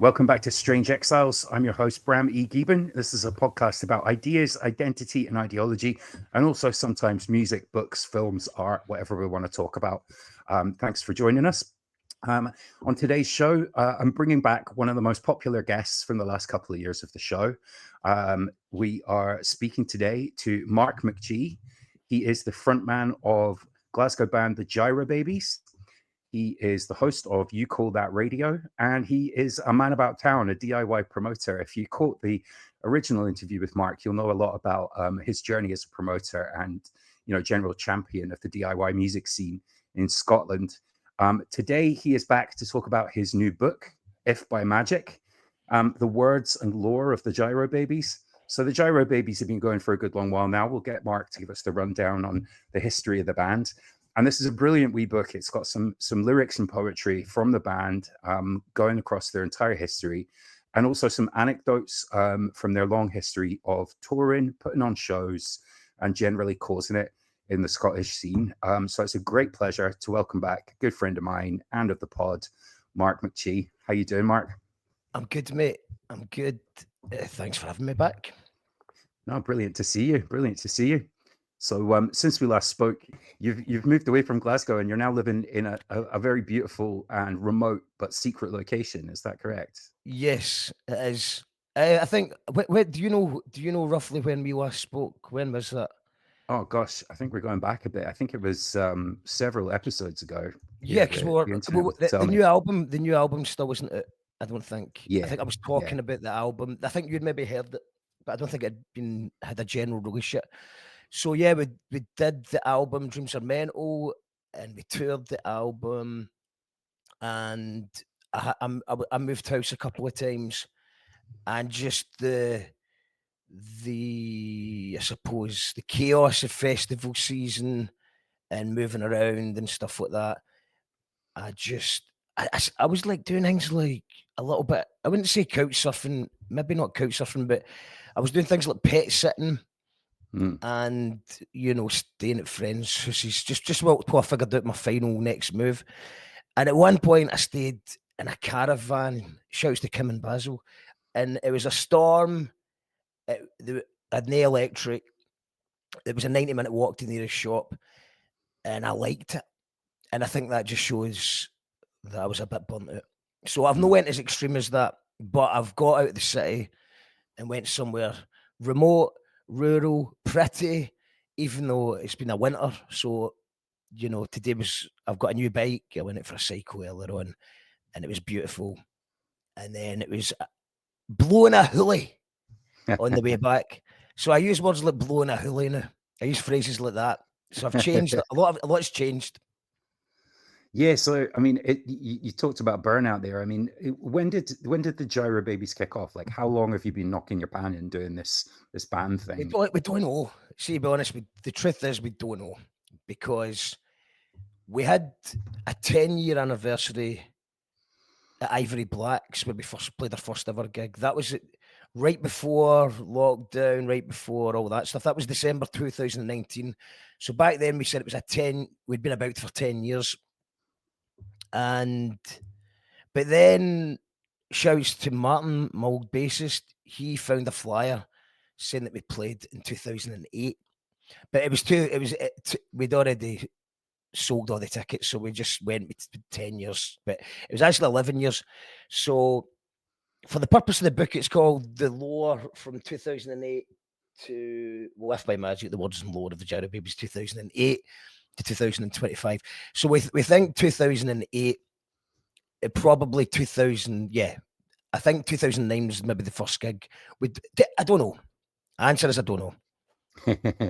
Welcome back to Strange Exiles. I'm your host, Bram E. Gieben. This is a podcast about ideas, identity, and ideology, and also sometimes music, books, films, art, whatever we want to talk about. Thanks for joining us. On today's show, I'm bringing back one of the most popular guests from the last couple of years of the show. We are speaking today to MarkMcG. He is the frontman of Glasgow band the Girobabies. He is the host of You Call That Radio, and he is a man about town, a DIY promoter. If you caught the original interview with Mark, you'll know a lot about his journey as a promoter and, general champion of the DIY music scene in Scotland. Today, he is back to talk about his new book, If by Magic, the words and lore of the Girobabies. So the Girobabies have been going for a good long while now. We'll get Mark to give us the rundown on the history of the band. And this is a brilliant wee book. It's got some lyrics and poetry from the band going across their entire history, and also some anecdotes from their long history of touring, putting on shows, and generally causing it in the Scottish scene. So it's a great pleasure to welcome back a good friend of mine and of the pod, MarkMcG. How you doing, Mark? I'm good, mate. I'm good. Thanks for having me back. No, brilliant to see you. Brilliant to see you. So since we last spoke, you've moved away from Glasgow and you're now living in a very beautiful and remote but secret location. Is that correct? Yes, it is. I think. Wait, do you know roughly when we last spoke? When was that? Oh gosh, I think we're going back a bit. I think it was several episodes ago. Yeah, because the new album still wasn't it. I don't think. Yeah, I think I was talking about the album. I think you'd maybe heard it, but I don't think it had a general release yet. So yeah, we did the album Dreams Are Mental, and we toured the album, and I moved house a couple of times, and just the I suppose the chaos of festival season and moving around and stuff like that. I was like doing things like a little bit. I wouldn't say couch surfing, maybe not couch surfing, but I was doing things like pet sitting. And staying at friends' houses, just well, till I figured out my final next move. And at one point, I stayed in a caravan. Shouts to Kim and Basil, and it was a storm. It had no electric. It was a 90-minute walk to the nearest shop, and I liked it. And I think that just shows that I was a bit burnt out. So I've not went as extreme as that, but I've got out of the city and went somewhere remote, rural, pretty, even though it's been a winter. So, today I've got a new bike. I went out for a cycle earlier on, and it was beautiful. And then it was blowing a hoolie on the way back. So I use words like blowing a hoolie now. I use phrases like that. So I've changed a lot's changed. Yeah, so I mean, you talked about burnout there. I mean, when did the Girobabies kick off? Like, how long have you been knocking your pan and doing this band thing? We don't know. See, to be honest, the truth is we don't know, because we had a 10-year anniversary at Ivory Blacks where we first played our first ever gig. That was right before lockdown, right before all that stuff. That was December 2019. So back then we said it was we'd been about for 10 years. But then, shouts to Martin, my old bassist, he found a flyer saying that we played in 2008. But we'd already sold all the tickets, so we just went with 10 years. But it was actually 11 years. So for the purpose of the book, it's called The Lore from 2008 to If by Magic, the words and lore of the Girobabies, 2008 to 2025. So we think 2008, probably 2000. Yeah, I think 2009 was maybe the first gig. I don't know. Answer is I don't know.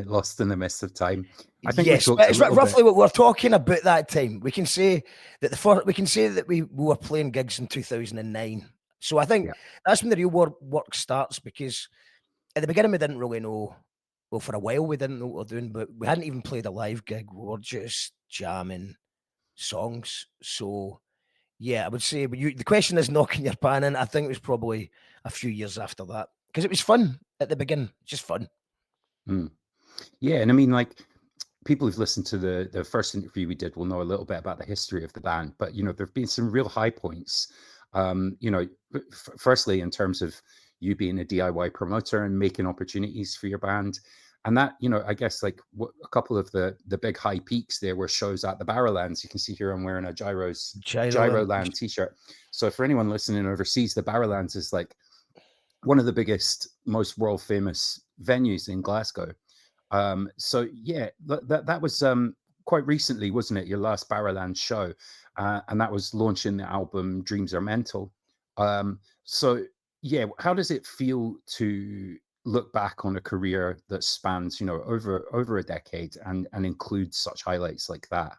Lost in the mist of time. I think yes, but it's roughly what we're talking about that time. We can say that we were playing gigs in 2009. So I think that's when the real work starts, because at the beginning we didn't really know. Well, for a while we didn't know what we were doing, but we hadn't even played a live gig. We were just jamming songs. So yeah, I would say the question is knocking your pan in. I think it was probably a few years after that, because it was fun at the beginning, just fun. Yeah, and I mean, like, people who've listened to the first interview we did will know a little bit about the history of the band, but there have been some real high points You know, firstly, in terms of you being a DIY promoter and making opportunities for your band. And that, you know, I guess like a couple of the big high peaks there were shows at the Barrowlands. You can see here I'm wearing a Giroland t-shirt. So for anyone listening overseas, the Barrowlands is like one of the biggest, most world famous venues in Glasgow. So yeah, that was quite recently, wasn't it? Your last Barrowland show, and that was launching the album Dreams Are Mental. So yeah, how does it feel to look back on a career that spans, you know, over a decade and includes such highlights like that?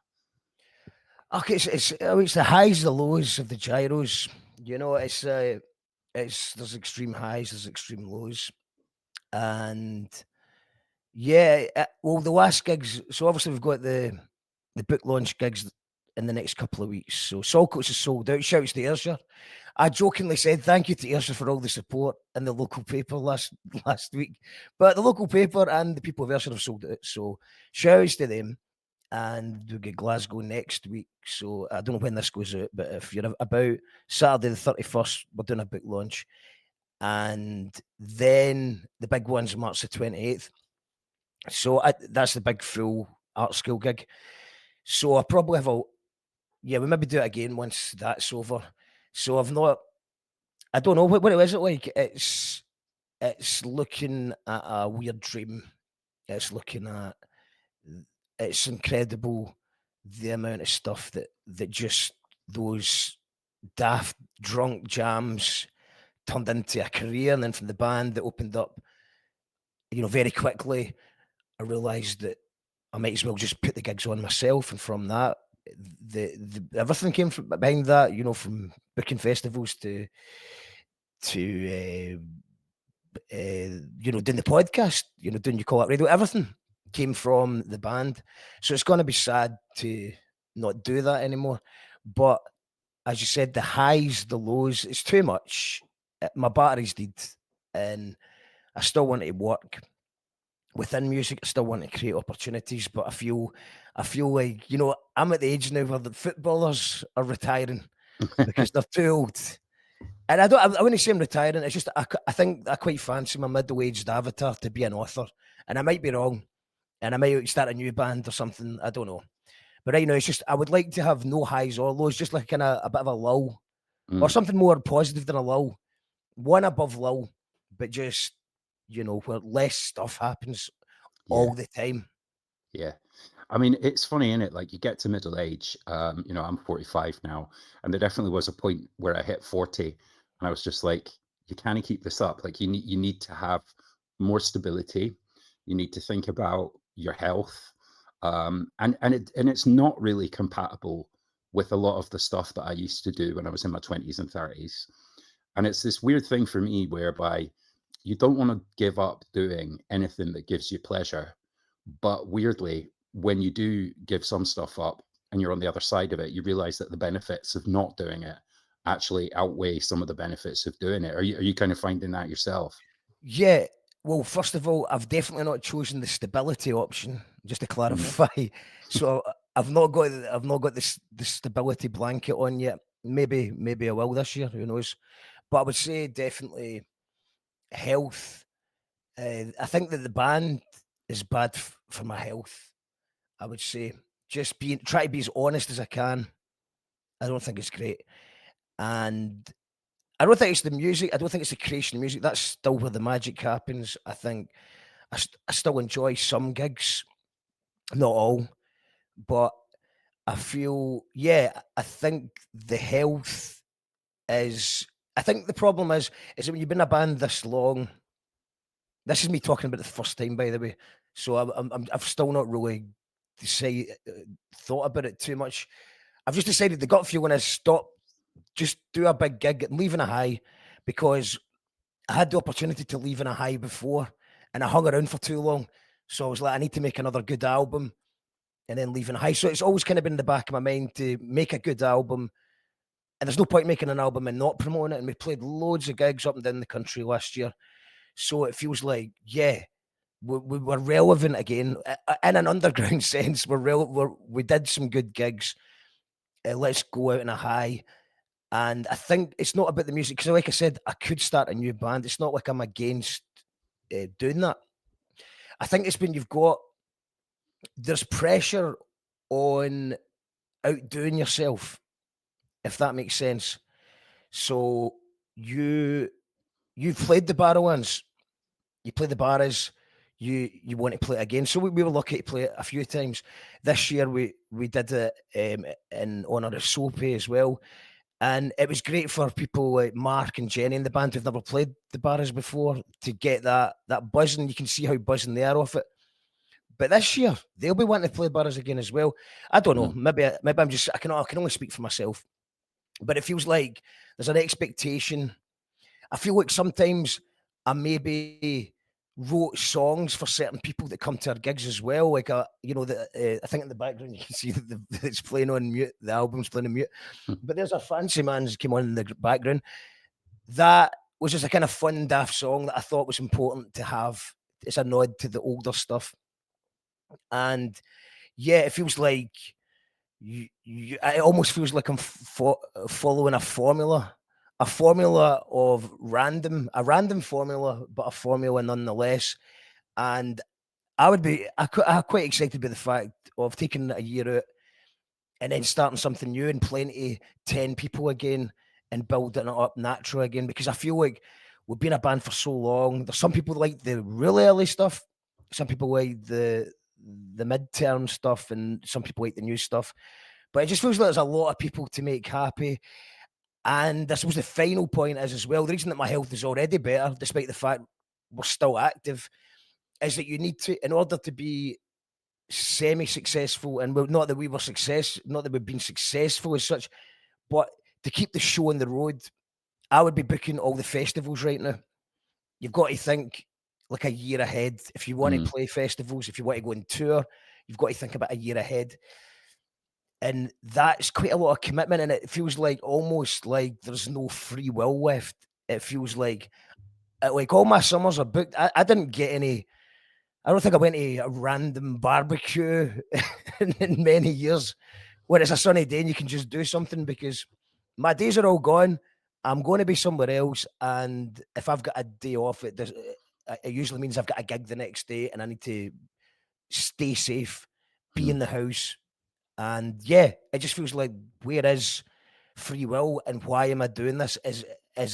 Okay, it's the highs, the lows of the gyros. You know, it's there's extreme highs, there's extreme lows, and yeah, well, the last gigs. So obviously we've got the book launch gigs in the next couple of weeks. So Saltcoats is sold out. Shouts to Ayrshire. I jokingly said thank you to Ayrshire for all the support in the local paper last week, but the local paper and the people of Ayrshire have sold it. So shouts to them. And we'll get Glasgow next week. So I don't know when this goes out, but if you're about Saturday the 31st, we're doing a book launch. And then the big one's March the 28th. So that's the big full art school gig. So I probably have we maybe do it again once that's over. So I don't know, what is it like? It's looking at a weird dream. It's incredible the amount of stuff that just those daft drunk jams turned into a career, and then from the band that opened up, you know, very quickly I realized that I might as well just put the gigs on myself, and from that the everything came from behind that, you know, from booking festivals to you know, doing the podcast, you know, doing You Call It Radio, everything came from the band. So it's going to be sad to not do that anymore. But as you said, the highs, the lows, it's too much. My battery's dead, and I still want to work within music. I still want to create opportunities, but I feel like, you know, I'm at the age now where the footballers are retiring because they're too old. And I wouldn't say I'm retiring. It's just I think I quite fancy my middle-aged avatar to be an author, and I might be wrong, and I might start a new band or something. I don't know, but right now it's just I would like to have no highs or lows, just like kind of a bit of a lull, or something more positive than a lull, one above lull, but just, you know, where less stuff happens all the time. Yeah. I mean, it's funny, isn't it? Like you get to middle age, you know, I'm 45 now, and there definitely was a point where I hit 40 and I was just like, you can't keep this up. Like you need to have more stability. You need to think about your health. And it's not really compatible with a lot of the stuff that I used to do when I was in my 20s and 30s. And it's this weird thing for me whereby you don't want to give up doing anything that gives you pleasure. But weirdly, when you do give some stuff up and you're on the other side of it, you realize that the benefits of not doing it actually outweigh some of the benefits of doing it. Are you kind of finding that yourself? Yeah. Well, first of all, I've definitely not chosen the stability option, just to Mm, clarify. So I've not got this the stability blanket on yet. Maybe I will this year. Who knows? But I would say definitely health. I think that the band is bad for my health. I would say just try to be as honest as I can. I don't think it's great, and I don't think it's the music. I don't think it's the creation of music. That's still where the magic happens. I think I still enjoy some gigs, not all, but I feel, I think the health is. I think the problem is that when you've been in a band this long. This is me talking about the first time, by the way. So I've still not really thought about it too much. I've just decided the gut feel when I stop, just do a big gig and leave in a high, because I had the opportunity to leave in a high before and I hung around for too long. So I was like, I need to make another good album and then leave in a high. So it's always kind of been in the back of my mind to make a good album. And there's no point making an album and not promoting it. And we played loads of gigs up and down the country last year. So it feels like, we're relevant again in an underground sense. We did some good gigs. Let's go out in a high. And I think it's not about the music, because like I said, I could start a new band. It's not like I'm against doing that. I think it's when there's pressure on outdoing yourself, if that makes sense. So you've played the Barra once, you play the Barras, you want to play it again. So we were lucky to play it a few times. This year we did it in honour of Soapy as well. And it was great for people like Mark and Jenny in the band who've never played the Barras before to get that buzzing. You can see how buzzing they are off it. But this year they'll be wanting to play Barras again as well. I don't know. Maybe I'm just I can only speak for myself. But it feels like there's an expectation. I feel like sometimes I maybe wrote songs for certain people that come to our gigs as well. Like, I think in the background you can see that it's playing on mute. The album's playing on mute. But there's a Fancy Man's came on in the background. That was just a kind of fun, daft song that I thought was important to have. It's a nod to the older stuff. And yeah, it feels like it almost feels like I'm following a formula of a random formula, but a formula nonetheless. And I'm quite excited by the fact of taking a year out and then starting something new and playing to 10 people again and building it up natural again, because I feel like we've been a band for so long. There's some people like the really early stuff, some people like the mid-term stuff, and some people like the new stuff. But it just feels like there's a lot of people to make happy. And I suppose the final point is as well, the reason that my health is already better, despite the fact we're still active, is that you need to, in order to be semi-successful, and not that we've been successful as such, but to keep the show on the road, I would be booking all the festivals right now. You've got to think like a year ahead. If you want to play festivals, if you want to go on tour, you've got to think about a year ahead. And that's quite a lot of commitment, and it feels like almost like there's no free will left. It feels like all my summers are booked. I didn't get any. I don't think I went to a random barbecue in many years when it's a sunny day and you can just do something, because my days are all gone. I'm going to be somewhere else, and if I've got a day off, it usually means I've got a gig the next day, and I need to stay safe, be in the house. And yeah, it just feels like, where is free will, and why am I doing this? Is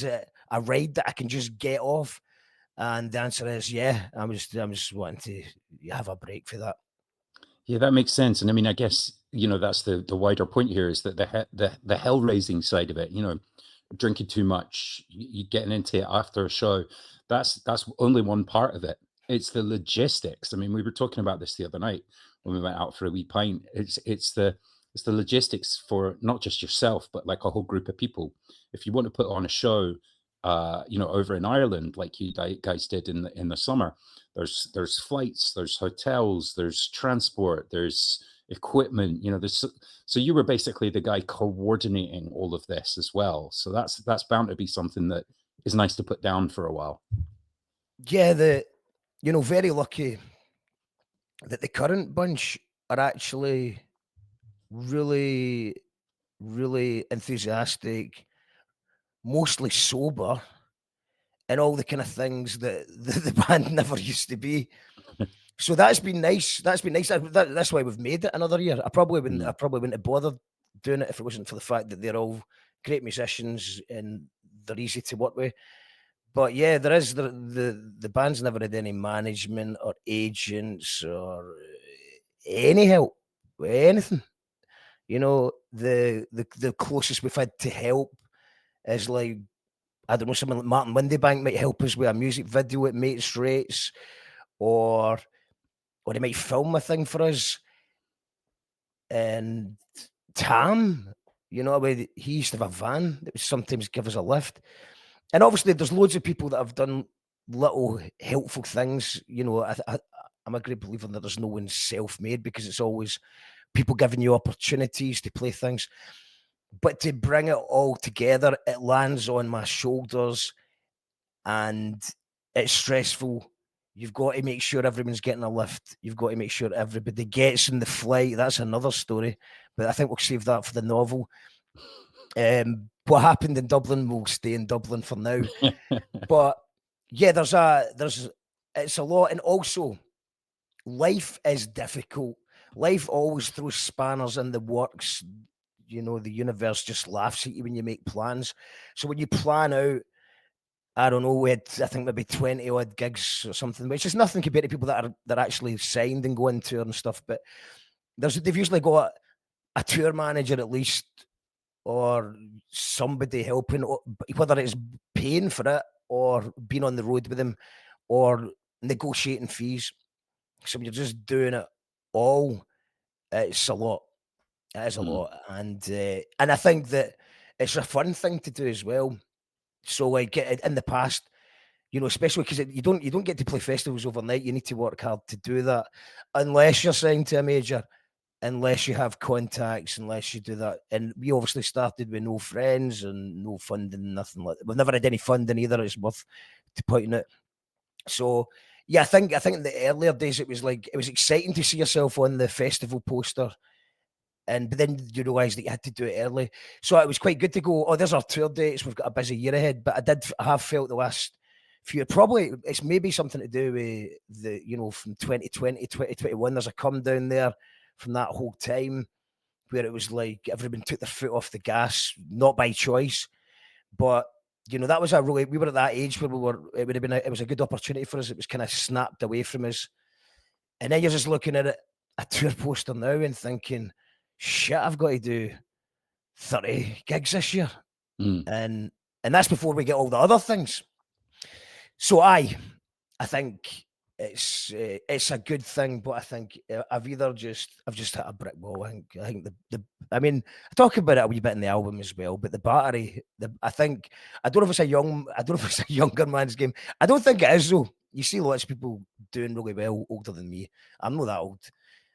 it a ride that I can just get off? And the answer is yeah. I'm just wanting to have a break for that. Yeah, that makes sense. And I mean, I guess, that's the wider point here, is that the hell raising side of it, drinking too much, you getting into it after a show, that's only one part of it. It's the logistics. I mean, we were talking about this the other night when we went out for a wee pint. It's the logistics for not just yourself, but like a whole group of people. If you want to put on a show, over in Ireland, like you guys did in the summer, there's flights, there's hotels, there's transport, there's equipment. So you were basically the guy coordinating all of this as well. So that's bound to be something that is nice to put down for a while. Yeah, very lucky that the current bunch are actually really, really enthusiastic, mostly sober, and all the kind of things that the band never used to be. So that's been nice. That's why we've made it another year. I probably wouldn't have bothered doing it if it wasn't for the fact that they're all great musicians and they're easy to work with. But yeah, there is the band's never had any management or agents or any help with anything. The closest we've had to help is like, I don't know, someone like Martin Windybank might help us with a music video at mates' rates, or they might film a thing for us. And Tam, he used to have a van that would sometimes give us a lift. And obviously there's loads of people that have done little helpful things. I'm a great believer that there's no one self-made, because it's always people giving you opportunities to play things. But to bring it all together, it lands on my shoulders, and it's stressful. You've got to make sure everyone's getting a lift. You've got to make sure everybody gets in the flight. That's another story, but I think we'll save that for the novel. what happened in Dublin will stay in Dublin for now. But yeah, it's a lot. And also, life is difficult. Life always throws spanners in the works. You know, the universe just laughs at you when you make plans. So when you plan out, I don't know, we had, I think maybe 20 odd gigs or something, which is nothing compared to people that are actually signed and going tour and stuff. But they've usually got a tour manager at least, or somebody helping, whether it's paying for it or being on the road with them or negotiating fees. So when you're just doing it all, it's a lot. It is a lot. And I think that it's a fun thing to do as well. So like in the past, you know, especially because you don't get to play festivals overnight. You need to work hard to do that, unless you're signed to a major, unless you have contacts, unless you do that. And we obviously started with no friends and no funding, nothing like that. We've never had any funding either. It's worth pointing out. So yeah, I think in the earlier days it was exciting to see yourself on the festival poster. But then you realise that you had to do it early. So it was quite good to go, oh, there's our tour dates. We've got a busy year ahead. But I have felt the last few, probably it's maybe something to do with the, you know, from 2020, 2021, there's a come down there from that whole time where it was like everyone took their foot off the gas, not by choice. But, you know, we were at that age where it was a good opportunity for us. It was kind of snapped away from us. And then you're just looking at it, a tour poster now and thinking, shit, I've got to do 30 gigs this year. And that's before we get all the other things. So I think it's a good thing, but I think I've just hit a brick wall. I think I mean, I talk about it a wee bit in the album as well, but the battery, I don't know if it's a younger man's game. I don't think it is though. You see lots of people doing really well older than me. I'm not that old.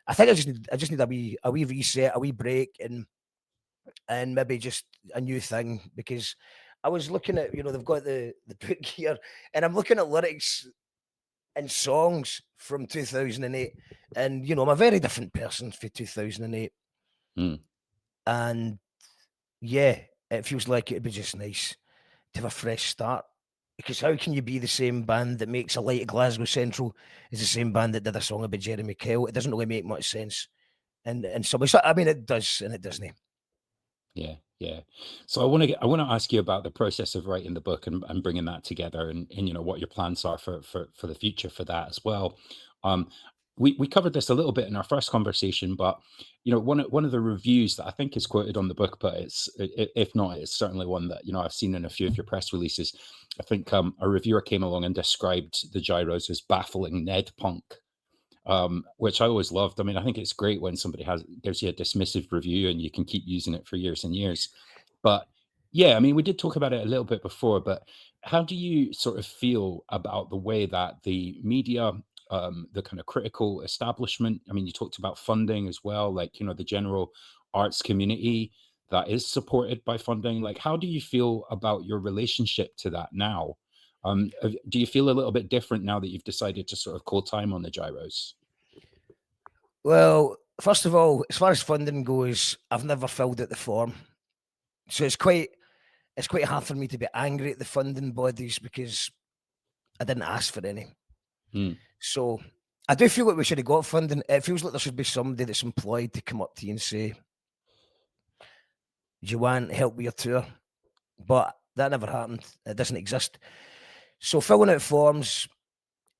I think I just need a wee reset, a wee break, and maybe just a new thing, because I was looking at, you know, they've got the book here, and I'm looking at lyrics and songs from 2008, and you know, I'm a very different person for 2008, and yeah, it feels like it'd be just nice to have a fresh start. Because how can you be the same band that makes A Light at Glasgow Central is the same band that did a song about Jeremy Kyle? It doesn't really make much sense. And so I mean, it does and it doesn't. Yeah. So I want to ask you about the process of writing the book and bringing that together, and you know what your plans are for the future for that as well. We covered this a little bit in our first conversation, but you know, one of the reviews that I think is quoted on the book, but if not, it's certainly one that, you know, I've seen in a few of your press releases. I think a reviewer came along and described the Gyros as baffling Ned punk, which I always loved. I mean, I think it's great when somebody gives you a dismissive review and you can keep using it for years and years. But yeah, I mean, we did talk about it a little bit before, but how do you sort of feel about the way that the media, the kind of critical establishment, I mean, you talked about funding as well, like, you know, the general arts community that is supported by funding, like, how do you feel about your relationship to that now? Do you feel a little bit different now that you've decided to sort of call time on the Gyros? Well, first of all, as far as funding goes, I've never filled out the form. So it's quite hard for me to be angry at the funding bodies because I didn't ask for any. So I do feel like we should have got funding. It feels like there should be somebody that's employed to come up to you and say, do you want help with your tour? But that never happened. It doesn't exist. So filling out forms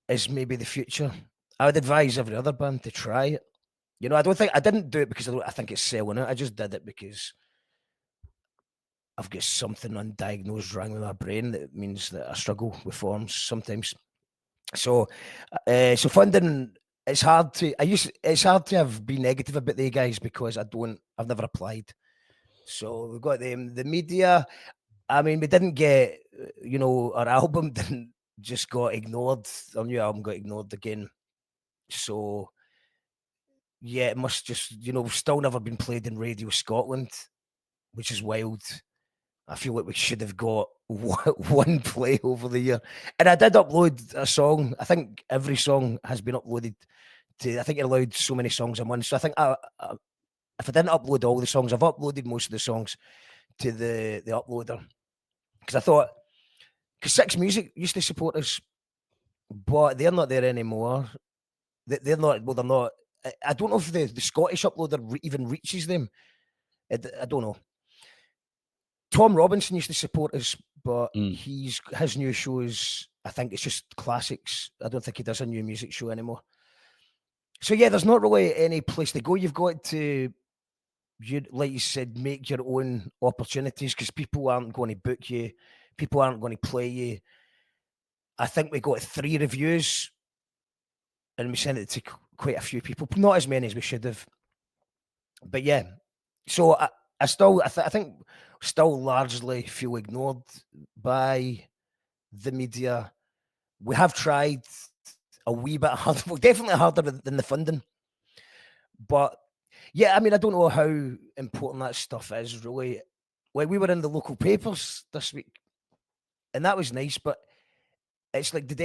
is maybe the future. I would advise every other band to try it. You know, I didn't do it because I think it's selling out. I just did it because I've got something undiagnosed wrong with my brain that means that I struggle with forms sometimes. So funding, it's hard to be negative about the guys because I've never applied. So we've got the media. I mean, we didn't get, you know, our album didn't just got ignored. Our new album got ignored again. So yeah, it must just, you know, we've still never been played in Radio Scotland, which is wild. I feel like we should have got one play over the year. And I did upload a song. I think every song has been uploaded I think you're allowed so many songs a month. So I think if I didn't upload all the songs, I've uploaded most of the songs to the uploader, because I thought, because Six Music used to support us, but they're not there anymore. They're not. Well, they're not. I don't know if the Scottish uploader even reaches them. I don't know. Tom Robinson used to support us, but his new shows, I think it's just classics. I don't think he does a new music show anymore. So yeah, there's not really any place to go. You've got to, like you said, make your own opportunities, because people aren't going to book you. People aren't going to play you. I think we got 3 reviews and we sent it to quite a few people, not as many as we should have. But yeah, so I think still largely feel ignored by the media. We have tried a wee bit harder, well, definitely harder than the funding. But yeah, I mean, I don't know how important that stuff is really. Like, we were in the local papers this week, and that was nice, but it's like, did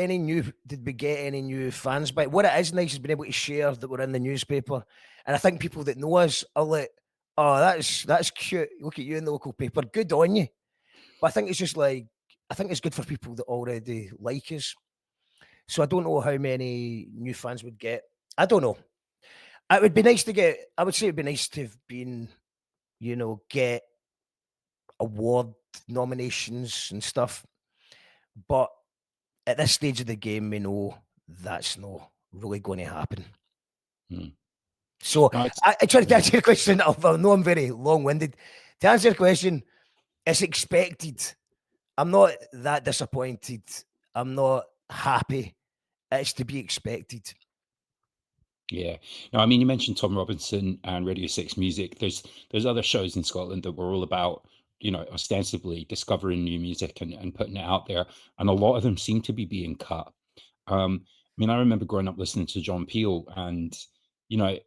we get any new fans? But what it is nice is being able to share that we're in the newspaper. And I think people that know us are like, oh, that's cute. Look at you in the local paper. Good on you. But I think it's just like, I think it's good for people that already like us. So I don't know how many new fans would get. I don't know. It would be nice to get, I would say it'd be nice to have been, get award nominations and stuff. But at this stage of the game, we know that's not really going to happen. So I try to answer your question. I know I'm very long-winded. To answer your question, it's expected. I'm not that disappointed. I'm not happy. It's to be expected. Yeah. No, I mean, you mentioned Tom Robinson and Radio 6 Music. There's other shows in Scotland that were all about, ostensibly discovering new music and putting it out there. And a lot of them seem to be being cut. I mean, I remember growing up listening to John Peel, and,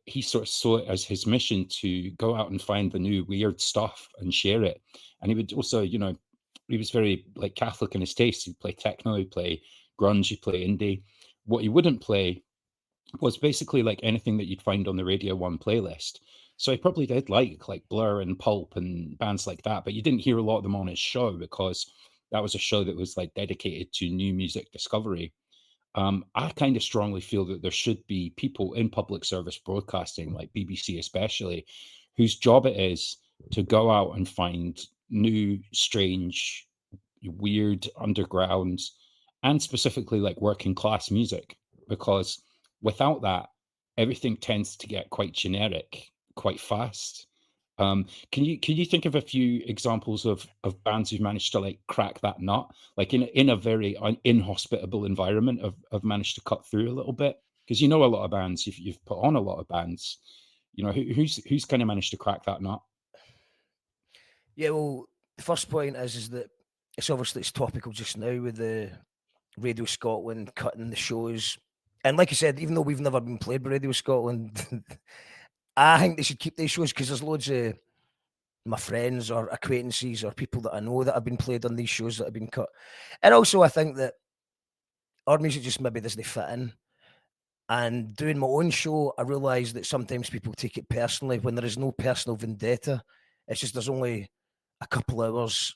he sort of saw it as his mission to go out and find the new weird stuff and share it. And he would also, he was very like Catholic in his taste. He'd play techno, he'd play grunge, he'd play indie. What he wouldn't play was basically like anything that you'd find on the Radio 1 playlist. So he probably did like Blur and Pulp and bands like that, but you didn't hear a lot of them on his show because that was a show that was like dedicated to new music discovery. I kind of strongly feel that there should be people in public service broadcasting, like BBC especially, whose job it is to go out and find new, strange, weird, underground, and specifically like working class music, because without that, everything tends to get quite generic quite fast. Can you think of a few examples of bands who've managed to like crack that nut, like in a very inhospitable environment, have managed to cut through a little bit? Because a lot of bands, you've put on a lot of bands, who's kind of managed to crack that nut? Yeah, well, the first point is that it's topical just now with the Radio Scotland cutting the shows. And like I said, even though we've never been played by Radio Scotland, I think they should keep these shows, because there's loads of my friends or acquaintances or people that I know that have been played on these shows that have been cut. And also, I think that our music just maybe doesn't fit in. And doing my own show, I realise that sometimes people take it personally when there is no personal vendetta. It's just there's only a couple hours.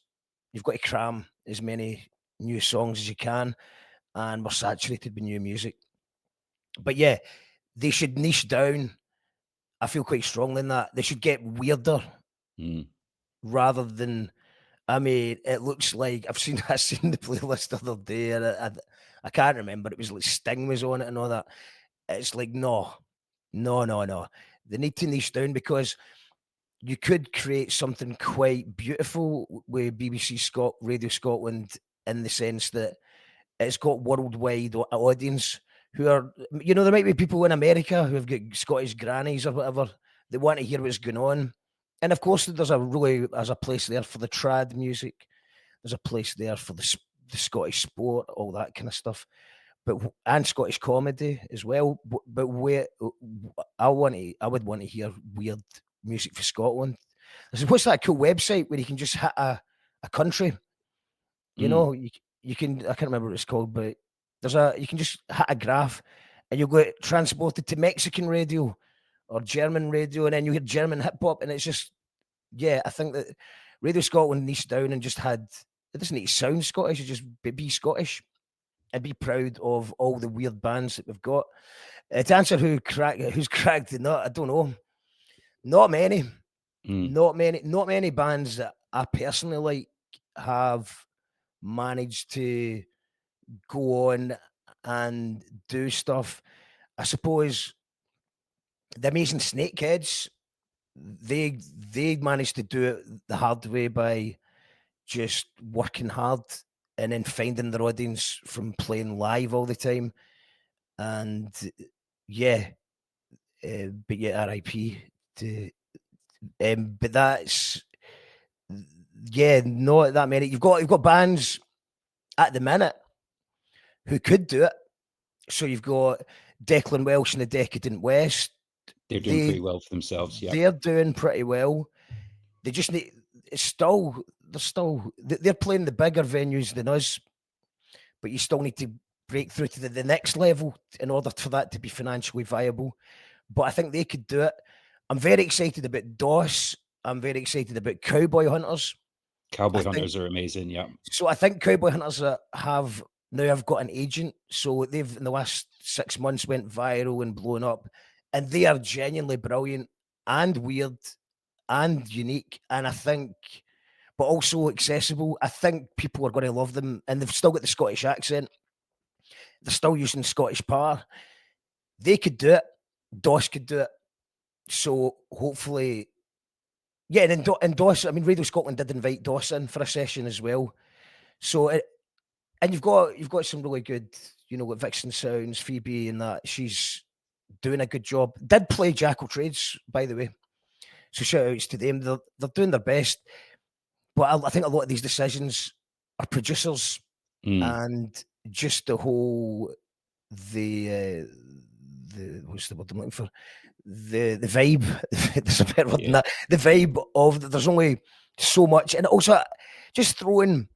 You've got to cram as many new songs as you can, and we're saturated with new music. But yeah, they should niche down. I feel quite strongly in that. They should get weirder rather than, I mean, it looks like I seen the playlist the other day, and I can't remember. It was like Sting was on it and all that. It's like, no. They need to niche down, because you could create something quite beautiful with BBC Radio Scotland, in the sense that it's got worldwide audience who are, there might be people in America who have got Scottish grannies or whatever. They want to hear what's going on. And of course, there's a place there for the trad music. There's a place there for the Scottish sport, all that kind of stuff. And Scottish comedy as well. But where I would want to hear weird music for Scotland. What's that cool website where you can just hit a country? You can, I can't remember what it's called, but you can just hit a graph and you'll get transported to Mexican radio or German radio, and then you hear German hip hop, and it's just, yeah, I think that Radio Scotland niched down and just had, it doesn't need to sound Scottish, it just be Scottish and be proud of all the weird bands that we've got. To answer who's cracked the nut, I don't know. Not many. Not many bands that I personally like have managed to go on and do stuff. I suppose the Amazing Snakeheads, they managed to do it the hard way by just working hard and then finding their audience from playing live all the time. And yeah, but yeah, RIP to but that's not that many. You've got bands at the minute who could do it. So you've got Declan Welsh and the Decadent West. They're doing pretty well for themselves. Yeah, they're doing pretty well. They just need. They're playing the bigger venues than us, but you still need to break through to the next level in order for that to be financially viable. But I think they could do it. I'm very excited about DOS. I'm very excited about Cowboy Hunters. Cowboy Hunters are amazing, yeah. So I think Cowboy Hunters have got an agent. So they've, in the last 6 months, went viral and blown up. And they are genuinely brilliant and weird and unique. And I think, but also accessible. I think people are going to love them. And they've still got the Scottish accent. They're still using Scottish power. They could do it. DOS could do it. So hopefully, yeah, and DOS, I mean, Radio Scotland did invite DOS in for a session as well. So, and you've got some really good, with Vixen Sounds, Phoebe, and that. She's doing a good job. Did play Jackal Trades, by the way. So shout outs to them. They're doing their best. But I think a lot of these decisions are producers and just the whole the what's the word I'm looking for? The vibe. There's a better word than that. The vibe of there's only so much, and also just throwing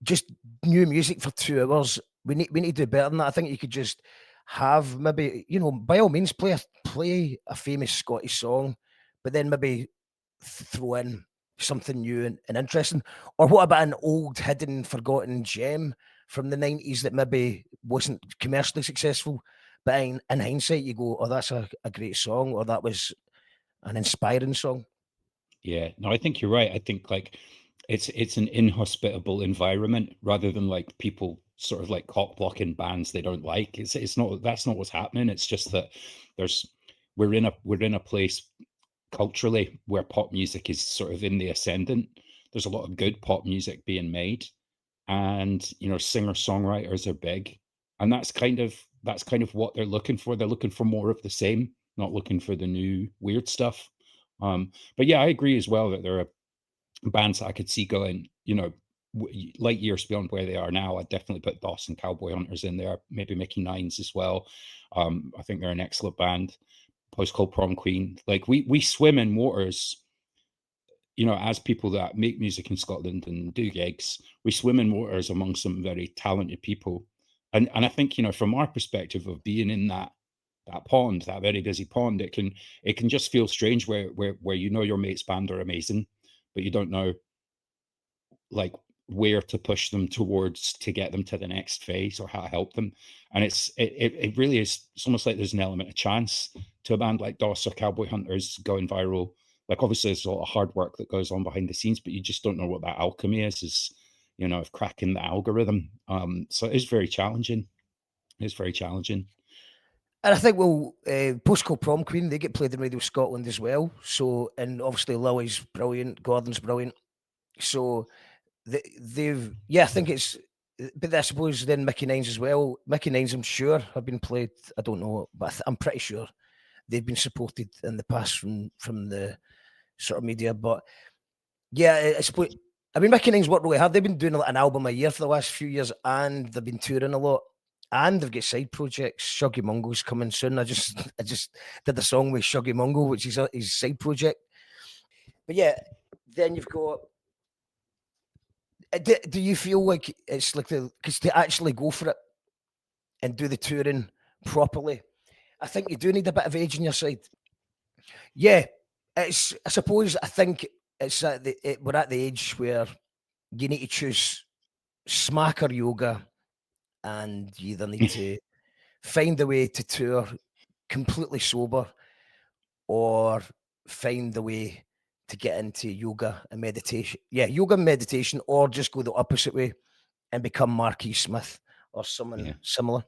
just new music for 2 hours. We need to do better than that. I think you could just have maybe, by all means play a famous Scottish song, but then maybe throw in something new and interesting. Or what about an old hidden forgotten gem from the 90s that maybe wasn't commercially successful, but in hindsight you go, oh, that's a great song, or that was an inspiring song. Yeah, no, I think you're right. I think like it's an inhospitable environment rather than like people sort of like cock blocking bands they don't like. It's not, that's not what's happening. It's just that we're in a place culturally where pop music is sort of in the ascendant. There's a lot of good pop music being made, and singer songwriters are big, and that's kind of what they're looking for. They're looking for more of the same, not looking for the new weird stuff. But yeah, I agree as well that there are bands that I could see going, light years beyond where they are now. I'd definitely put DOS and Cowboy Hunters in there, maybe Mickey Nines as well. I think they're an excellent band. Place called Prom Queen. Like we swim in waters, as people that make music in Scotland and do gigs, we swim in waters among some very talented people. And I think, from our perspective of being in that pond, that very busy pond, it can just feel strange where your mate's band are amazing, but you don't know like where to push them towards to get them to the next phase or how to help them. And it really is, it's almost like there's an element of chance to a band like DOS or Cowboy Hunters going viral. Like obviously there's a lot of hard work that goes on behind the scenes, but you just don't know what that alchemy is of cracking the algorithm. So it is very challenging. It's very challenging. And I think, Post Called Prom Queen, they get played in Radio Scotland as well. So, and obviously Lily's brilliant, Gordon's brilliant. So I think it's, but I suppose then Mickey Nines as well. Mickey Nines, I'm sure, have been played. I don't know, but I'm pretty sure they've been supported in the past from the sort of media. But yeah, I suppose, Mickey Nines worked really hard. They've been doing an album a year for the last few years, and they've been touring a lot. And they've got side projects. Shuggy Mungo's coming soon. I just did the song with Shuggy Mungo, which is his side project. But yeah, then you've got. Do you feel like it's like because to actually go for it and do the touring properly, I think you do need a bit of age on your side. Yeah, I think it's we're at the age where you need to choose smacker yoga, and you either need to find a way to tour completely sober, or find a way to get into yoga and meditation. Yeah, yoga and meditation, or just go the opposite way and become MarkMcG Smith or someone similar.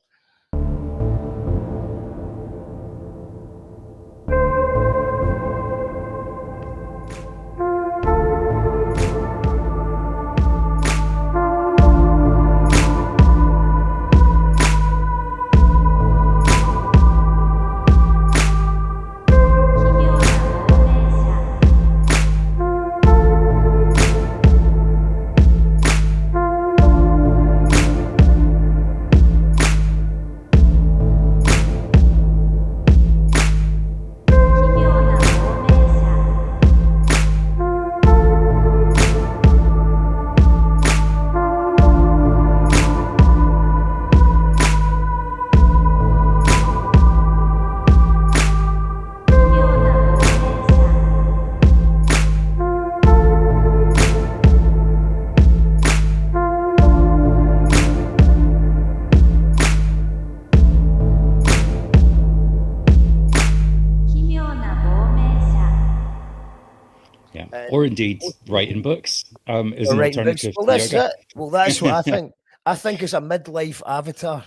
Or indeed writing books is an alternative Well, to that's yoga. it. Well, that's what I think. I think as a midlife avatar,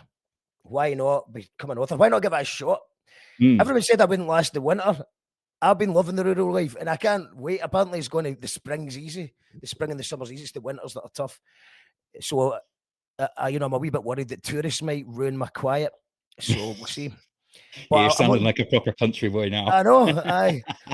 why not become an author? Why not give it a shot? Everyone said I wouldn't last the winter. I've been loving the rural life, and I can't wait. Apparently, it's going to, the spring's easy. The spring and the summer's easy. It's the winters that are tough. So, I'm a wee bit worried that tourists might ruin my quiet. So we'll see. But you're sounding like a proper country boy now. I know.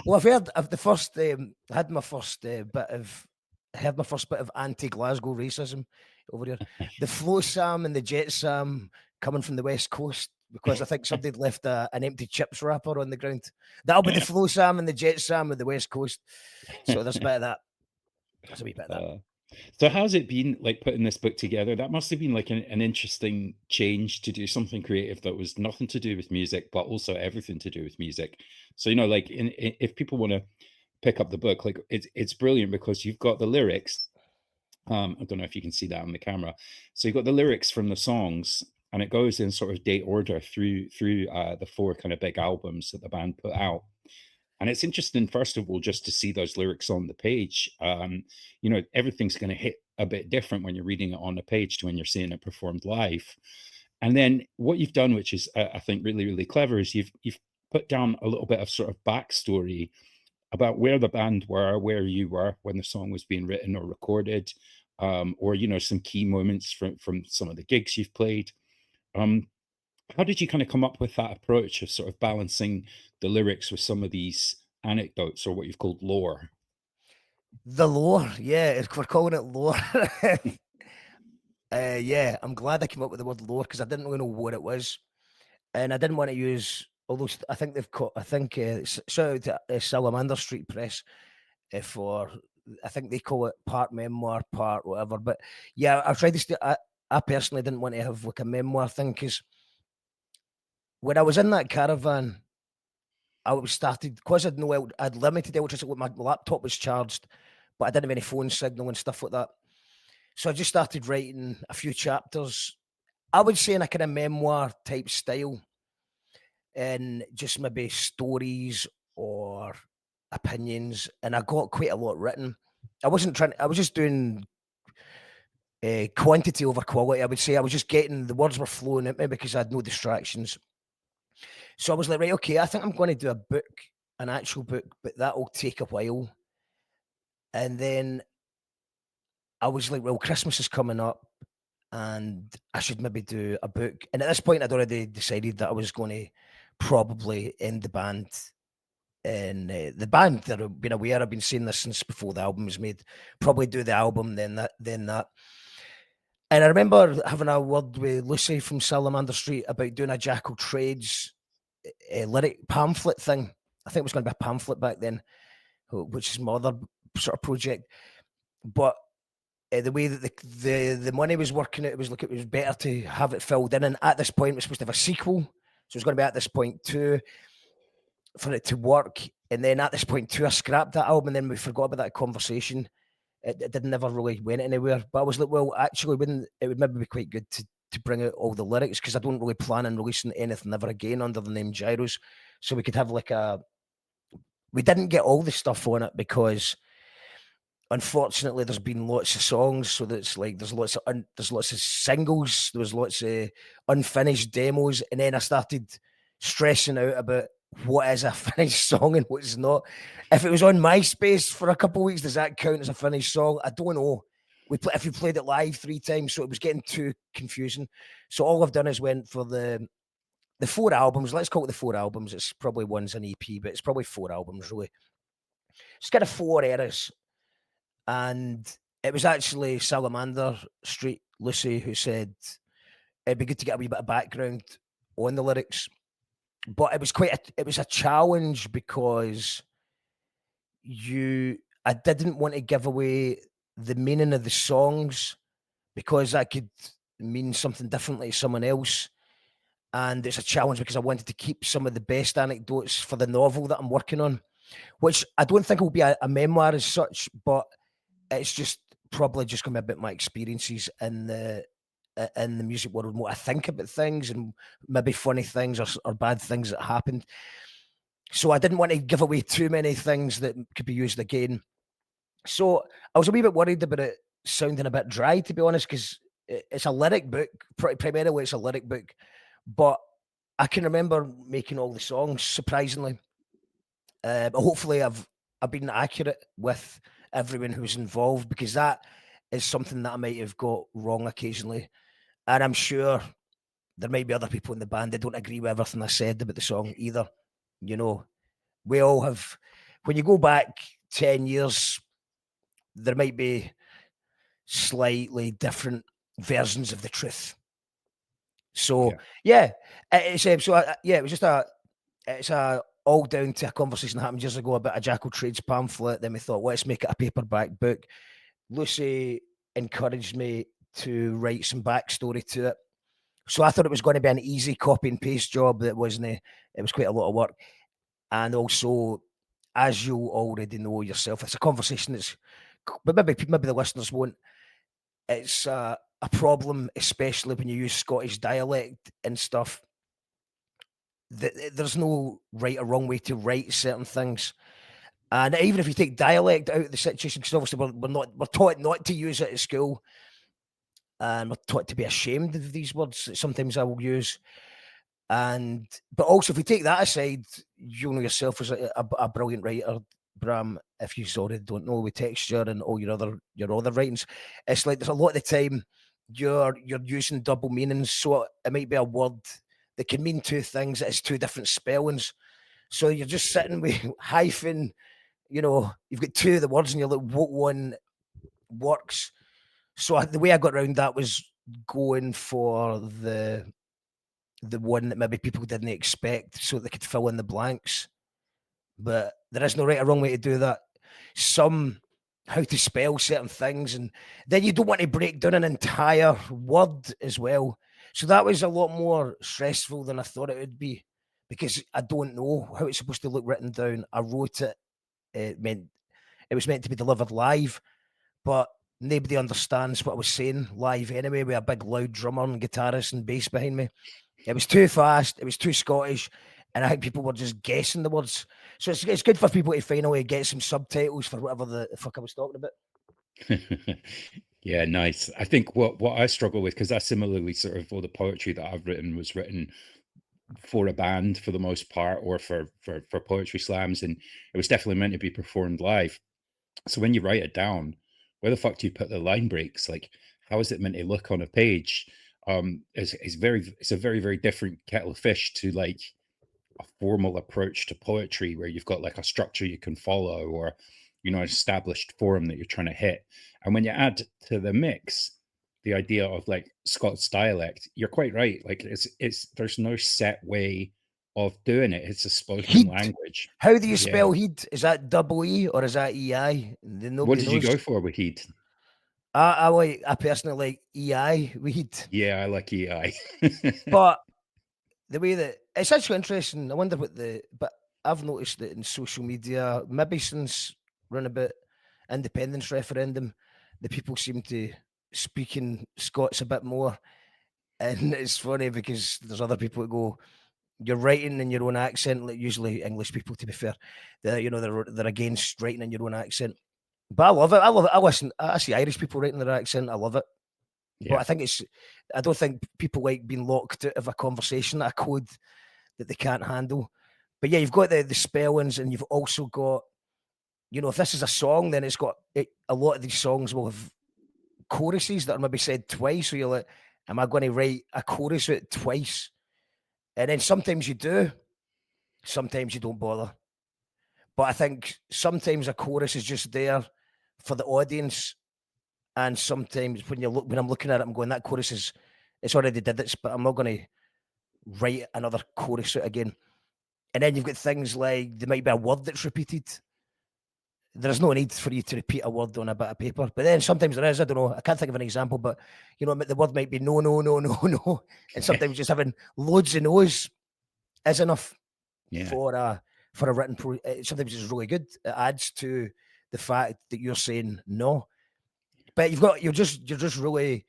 Well, I've heard of the first. Had my first bit of anti-Glasgow racism over here. The Flow Sam and the Jet Sam coming from the West Coast, because I think somebody left an empty chips wrapper on the ground. That'll be the Flow Sam and the Jet Sam of the West Coast. So there's a bit of that. There's a wee bit of that. So how's it been, like, putting this book together? That must have been like an interesting change to do something creative that was nothing to do with music, but also everything to do with music. So, like if people want to pick up the book, like it's brilliant because you've got the lyrics. I don't know if you can see that on the camera. So you've got the lyrics from the songs, and it goes in sort of date order through the 4 kind of big albums that the band put out. And it's interesting, first of all, just to see those lyrics on the page. Everything's going to hit a bit different when you're reading it on the page to when you're seeing it performed live. And then what you've done, which is I think really, really clever, is you've put down a little bit of sort of backstory about where the band were, where you were when the song was being written or recorded, or some key moments from some of the gigs you've played. How did you kind of come up with that approach of sort of balancing the lyrics with some of these anecdotes, or what you've called lore? The lore, yeah, we're calling it lore. Yeah, I'm glad I came up with the word lore, because I didn't really know what it was, and I didn't want to use. Although I think shout out to Salamander Street Press for, I think they call it part memoir, part whatever. But yeah, I tried to. I personally didn't want to have like a memoir thing, because when I was in that caravan, I was started, because I'd limited electricity. My laptop was charged, but I didn't have any phone signal and stuff like that. So I just started writing a few chapters. I would say in a kind of memoir type style, and just maybe stories or opinions. And I got quite a lot written. I was just doing quantity over quality. I would say I was just getting, the words were flowing at me because I had no distractions. So I was like, right, okay, I think I'm going to do a book, an actual book, but that'll take a while. And then I was like, well, Christmas is coming up and I should maybe do a book. And at this point, I'd already decided that I was going to probably end the band. And the band that have been aware, I've been saying this since before the album was made, probably do the album, then that. And I remember having a word with Lucy from Salamander Street about doing a Jackal Trades lyric pamphlet thing. I think it was going to be a pamphlet back then, which is my other sort of project. But the way that the money was working out, it was better to have it filled in. And at this point, it was supposed to have a sequel. So it was going to be at this point too. for it to work. And then at this point too, I scrapped that album, and then we forgot about that conversation. It did never really went anywhere. But I was like, well, actually, it would maybe be quite good to bring out all the lyrics, because I don't really plan on releasing anything ever again under the name Gyros. So we could have like we didn't get all the stuff on it because unfortunately there's been lots of songs, so that's like there's lots of singles, there was lots of unfinished demos, and then I started stressing out about what is a finished song and what's not. If it was on MySpace for a couple of weeks, does that count as a finished song? I don't know. If we played it live 3 times, so it was getting too confusing. So all I've done is went for the 4 albums. Let's call it the 4 albums. It's probably one's an EP, but it's probably 4 albums really. It's got 4 eras. And it was actually Salamander Street Lucy who said it'd be good to get a wee bit of background on the lyrics. But it was a challenge because I didn't want to give away the meaning of the songs, because that could mean something different to someone else. And it's a challenge because I wanted to keep some of the best anecdotes for the novel that I'm working on, which I don't think will be a memoir as such, but it's just probably just going to be about my experiences in the music world, what I think about things, and maybe funny things or bad things that happened. So I didn't want to give away too many things that could be used again. So I was a wee bit worried about it sounding a bit dry, to be honest, because it's a lyric book. Primarily, it's a lyric book. But I can remember making all the songs, surprisingly. But hopefully I've been accurate with everyone who's involved, because that is something that I might have got wrong occasionally. And I'm sure there might be other people in the band that don't agree with everything I said about the song either. You know, we all have, when you go back 10 years, there might be slightly different versions of the truth. So it was just it's all down to a conversation that happened years ago about a Jackal Trades pamphlet. Then we thought, let's make it a paperback book. Lucy encouraged me to write some backstory to it. So I thought it was going to be an easy copy and paste job. That wasn't. It was quite a lot of work. And also, as you already know yourself, it's a conversation but maybe the listeners won't. It's a problem, especially when you use Scottish dialect and stuff. There's no right or wrong way to write certain things. And even if you take dialect out of the situation, because obviously we're taught not to use it at school, and we're taught to be ashamed of these words that sometimes I will use. But also, if you take that aside, you know yourself as a brilliant writer, Bram. If you already don't know, with texture and all your other writings, it's like there's a lot of the time you're using double meanings. So it might be a word that can mean 2 things. It's 2 different spellings. So you're just sitting with hyphen. You know, you've got 2 of the words, and you're like, what one works? So the way I got around that was going for the one that maybe people didn't expect, so they could fill in the blanks. But there is no right or wrong way to do that. How to spell certain things, and then you don't want to break down an entire word as well. So that was a lot more stressful than I thought it would be, because I don't know how it's supposed to look written down. I wrote it. It was meant to be delivered live, but nobody understands what I was saying live anyway, with a big loud drummer and guitarist and bass behind me. It was too fast. It was too Scottish. And I think people were just guessing the words. So it's good for people to finally get some subtitles for whatever the fuck I was talking about. Yeah, nice. I think what I struggle with, because I similarly sort of all the poetry that I've written was written for a band for the most part, or for poetry slams, and it was definitely meant to be performed live. So when you write it down, where the fuck do you put the line breaks? Like, how is it meant to look on a page? It's a very, very different kettle of fish to like a formal approach to poetry, where you've got like a structure you can follow, or an established form that you're trying to hit. And when you add to the mix the idea of like Scots dialect, you're quite right. Like it's there's no set way of doing it. It's a spoken language. How do you spell heed? Is that double E or is that EI? What did you go for with heed? I personally like EI with heed. Yeah, I like EI. But the way that it's actually interesting. I wonder but I've noticed that in social media, maybe since run about independence referendum, the people seem to speak in Scots a bit more. And it's funny because there's other people that go, you're writing in your own accent, like usually English people, to be fair. They're against writing in your own accent. But I love it. I love it. I see Irish people writing their accent. I love it. Yeah. But I don't think people like being locked out of a conversation, a code that they can't handle. But yeah, you've got the spellings, and you've also got, if this is a song, then it's got a lot of these songs will have choruses that are maybe said twice. So you're like, am I going to write a chorus out twice? And then sometimes you do, sometimes you don't bother. But I think sometimes a chorus is just there for the audience. And sometimes when I'm looking at it, I'm going, that chorus it's already did it, but I'm not going to write another chorus out again. And then you've got things like there might be a word that's repeated. There's no need for you to repeat a word on a bit of paper. But then sometimes there is, I don't know, I can't think of an example, but the word might be no, no, no, no, no. And sometimes just having loads of no's is enough for a written sometimes it's really good. It adds to the fact that you're saying no. But you're just really,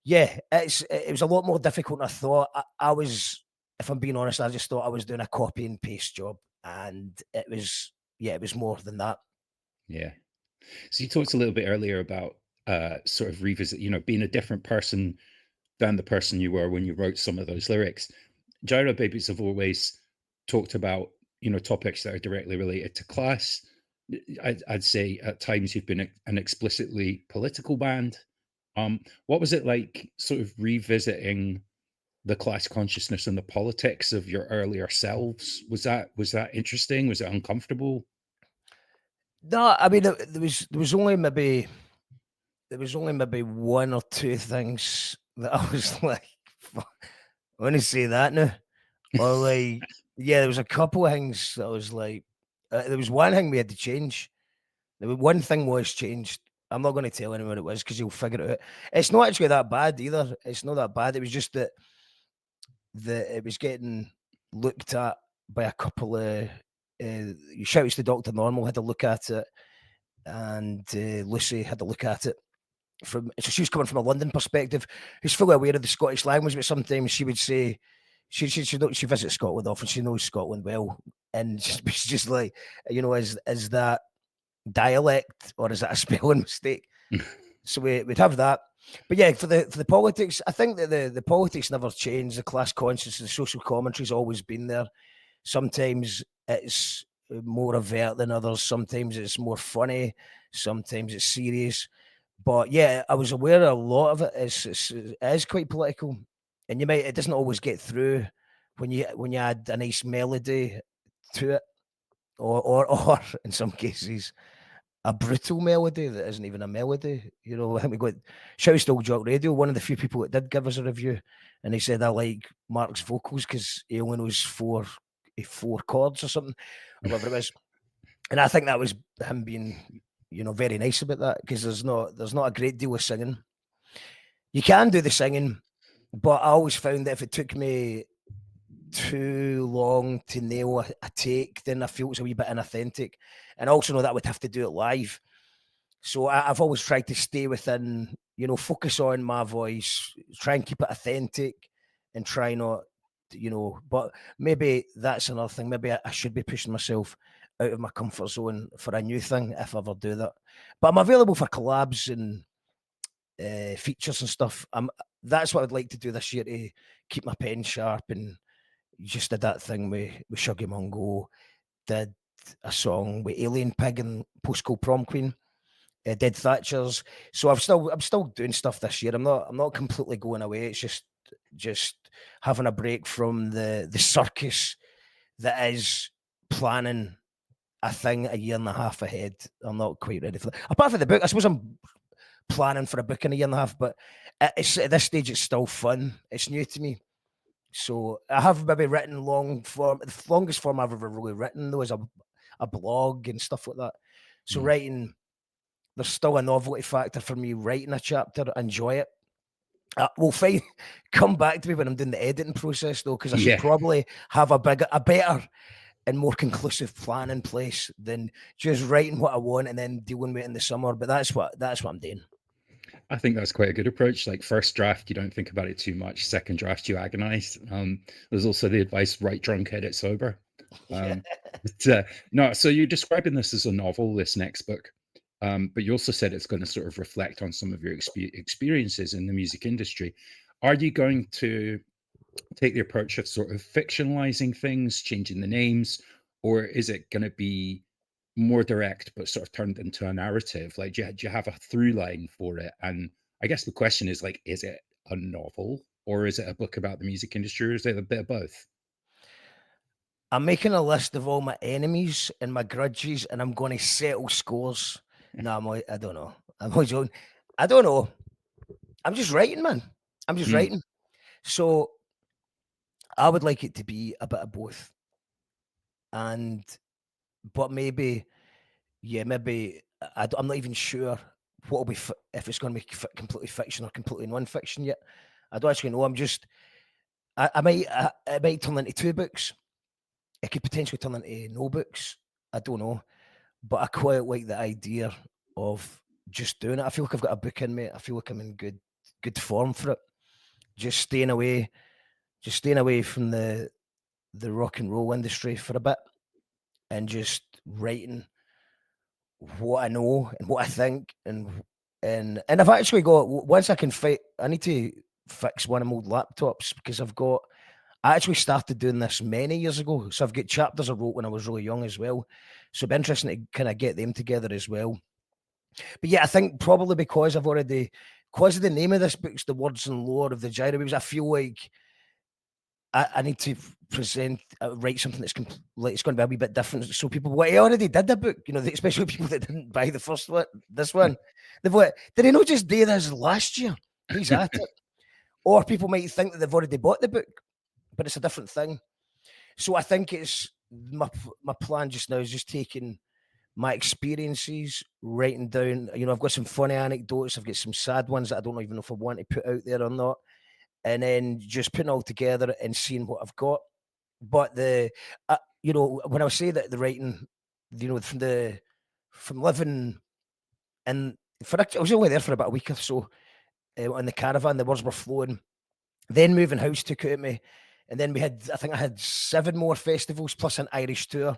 it was a lot more difficult than I thought. I was, if I'm being honest, I just thought I was doing a copy and paste job, and it was more than that. Yeah. So you talked a little bit earlier about sort of revisit, being a different person than the person you were when you wrote some of those lyrics. Girobabies have always talked about, topics that are directly related to class. I'd say at times you've been an explicitly political band. What was it like sort of revisiting the class consciousness and the politics of your earlier selves? Was that interesting? Was it uncomfortable? No, I mean, there was only maybe one or two things that I was like, I want to say that now. Or like, there was a couple of things that I was like, there was one thing we had to change. One thing was changed. I'm not going to tell anyone what it was because you'll figure it out. It's not actually that bad either. It's not that bad. It was just that it was getting looked at by a couple of shouts to Dr. Normal had a look at it, and Lucy had a look at it. So she was coming from a London perspective, who's fully aware of the Scottish language, but sometimes she would say she visits Scotland often. She knows Scotland well, and she's just like, is that dialect or is that a spelling mistake? So we'd have that. But yeah, for the politics, I think that the politics never changed. The class consciousness, the social commentary's always been there. Sometimes it's more overt than others. Sometimes it's more funny. Sometimes it's serious. But yeah, I was aware a lot of it is quite political, and it doesn't always get through when you add a nice melody to it, or in some cases a brutal melody that isn't even a melody. I think we got Shout Still Jock Radio, one of the few people that did give us a review, and he said I like Mark's vocals because he only knows four chords or something, or whatever it was. And I think that was him being, very nice about that, because there's not a great deal of singing. You can do the singing, but I always found that if it took me too long to nail a take, then I feel it's a wee bit inauthentic. And I also know that I would have to do it live. So I've always tried to stay within, focus on my voice, try and keep it authentic, and try not, but maybe that's another thing. Maybe I should be pushing myself out of my comfort zone for a new thing if I ever do that. But I'm available for collabs and features and stuff. That's what I'd like to do this year, to keep my pen sharp. And just did that thing with Shuggy Mungo, did a song with Alien Pig and Postcode Prom Queen, did Thatcher's. So I'm still doing stuff this year. I'm not completely going away. It's just having a break from the circus that is planning a thing a year and a half ahead. I'm not quite ready for that. Apart from the book, I suppose I'm planning for a book in a year and a half, but at this stage it's still fun. It's new to me. So I have maybe written long form. The longest form I've ever really written, though, is a blog and stuff like that. So writing, there's still a novelty factor for me writing a chapter. Enjoy it. We'll come back to me when I'm doing the editing process, though, because I should probably have a better and more conclusive plan in place than just writing what I want and then dealing with it in the summer. But that's what I'm doing. I think that's quite a good approach. Like first draft, you don't think about it too much. Second draft, you agonize. There's also the advice: write drunk, edit sober. No, so you're describing this as a novel, this next book, but you also said it's going to sort of reflect on some of your experiences in the music industry. Are you going to take the approach of sort of fictionalizing things, changing the names, or is it going to be more direct but sort of turned into a narrative? Like, do you have a through line for it? And I guess the question is, like, is it a novel or is it a book about the music industry, or is it a bit of both? I'm making a list of all my enemies and my grudges, and I'm going to settle scores. No, I don't know. I'm always joking. I don't know. I'm just writing, man. I'm just writing. So I would like it to be a bit of both. But maybe I'm not even sure what will be if it's going to be completely fiction or completely non-fiction yet. I don't actually know. I might turn into 2 books. It could potentially turn into no books. I don't know. But I quite like the idea of just doing it. I feel like I've got a book in me. I feel like I'm in good form for it. Just staying away from the rock and roll industry for a bit and just writing what I know and what I think and I've actually got, once I can I need to fix one of my old laptops because I actually started doing this many years ago. So I've got chapters I wrote when I was really young as well. So it'd be interesting to kind of get them together as well. But yeah, I think probably because of the name of this book's The Words and Lore of the Girobabies, I feel like I need to write something that's like it's going to be a wee bit different. So people, I already did the book, especially people that didn't buy the first one, this one. They've did he not just do this last year? He's at it. Or people might think that they've already bought the book, but it's a different thing. So I think it's my plan just now is just taking my experiences, writing down, I've got some funny anecdotes, I've got some sad ones that I don't even know if I want to put out there or not. And then just putting it all together and seeing what I've got. But when I say that the writing, from living I was only there for about a week or so in the caravan, the words were flowing. Then moving house took it at me. And then I think I had 7 more festivals plus an Irish tour.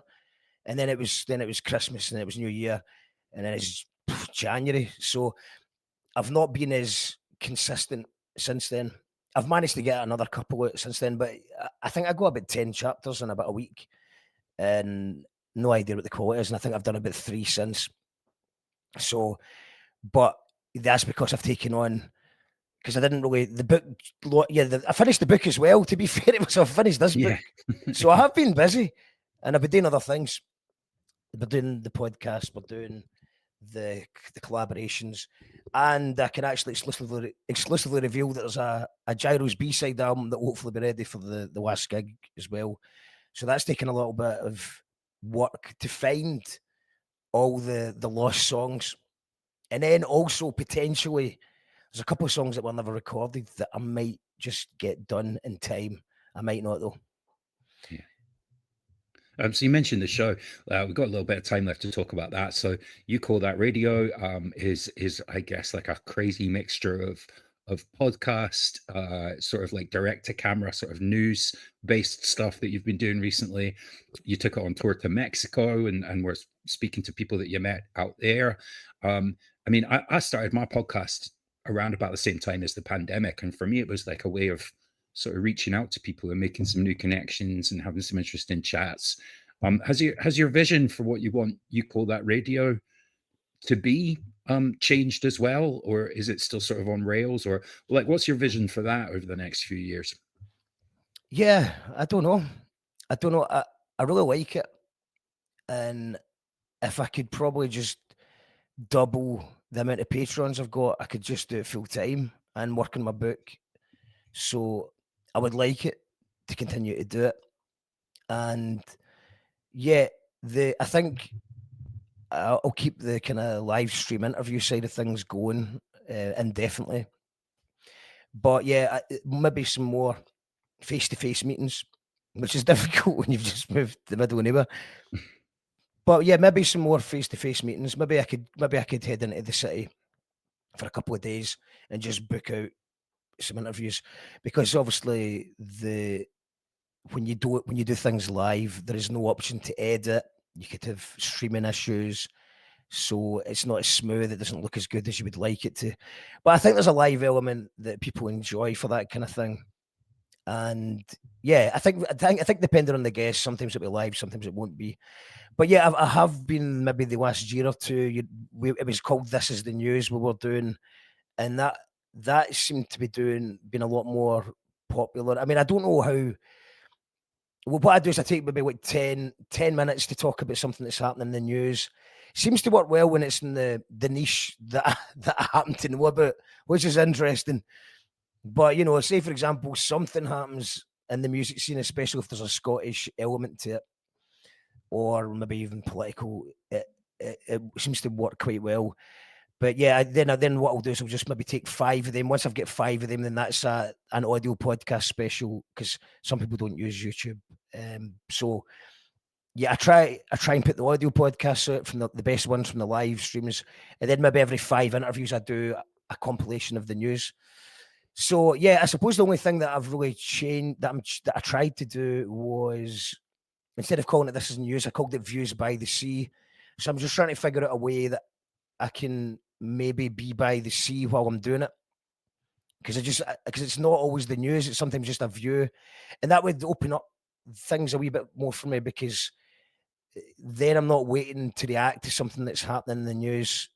And then it was Christmas and it was New Year. And then it's January. So I've not been as consistent since then. I've managed to get another couple out since then, but I think I go about 10 chapters in about a week and no idea what the quality is. And I think I've done about 3 since. So, but that's because I've taken on, because I didn't really, the book, I finished the book as well, to be fair. So I've finished this book. So I have been busy and I've been doing other things. We're doing the podcast, we're doing the collaborations, and I can actually exclusively reveal that there's a Gyro's B-side album that will hopefully be ready for the last gig as well. So that's taken a little bit of work to find all the lost songs, and then also potentially there's a couple of songs that were never recorded that I might just get done in time. I might not though. Yeah. So you mentioned the show. We've got a little bit of time left to talk about that. So you call that radio? Is I guess like a crazy mixture of podcast, sort of like direct to camera, sort of news based stuff that you've been doing recently. You took it on tour to Mexico and were speaking to people that you met out there. I mean, I started my podcast around about the same time as the pandemic, and for me, it was like a way of sort of reaching out to people and making some new connections and having some interesting chats. Has your vision for what you call that radio to be changed as well, or is it still sort of on rails, or like what's your vision for that over the next few years? Yeah, I don't know. I really like it, and if I could probably just double the amount of patrons I've got, I could just do it full time and work on my book. So I would like it to continue to do it. And yeah, I think I'll keep the kind of live stream interview side of things going indefinitely. But yeah, maybe some more face-to-face meetings, which is difficult when you've just moved to the middle of nowhere. But yeah, maybe some more face-to-face meetings. Maybe I could head into the city for a couple of days and just book out some interviews, because obviously when you do things live, there is no option to edit. You could have streaming issues, so it's not as smooth. It doesn't look as good as you would like it to. But I think there's a live element that people enjoy for that kind of thing. And yeah, I think depending on the guest, sometimes it'll be live, sometimes it won't be. But yeah, I have been maybe the last year or two. It was called "This Is the News" we were doing, and that seemed to be being a lot more popular. I mean, I don't know how. Well, what I do is I take maybe like 10 minutes to talk about something that's happening in the news. Seems to work well when it's in the niche that I happen to know about, which is interesting. But, say, for example, something happens in the music scene, especially if there's a Scottish element to it, or maybe even political, it seems to work quite well. But yeah, then what I'll do is I'll just maybe take 5 of them. Once I've got 5 of them, then that's an audio podcast special, because some people don't use YouTube. So yeah, I try and put the audio podcasts out from the best ones from the live streams, and then maybe every 5 interviews I do a compilation of the news. So yeah, I suppose the only thing that I've really changed that I tried to do was, instead of calling it "This Is News," I called it "Views by the Sea." So I'm just trying to figure out a way that I can maybe be by the sea while I'm doing it, because it's not always the news, it's sometimes just a view, and that would open up things a wee bit more for me, because then I'm not waiting to react to something that's happening in the news.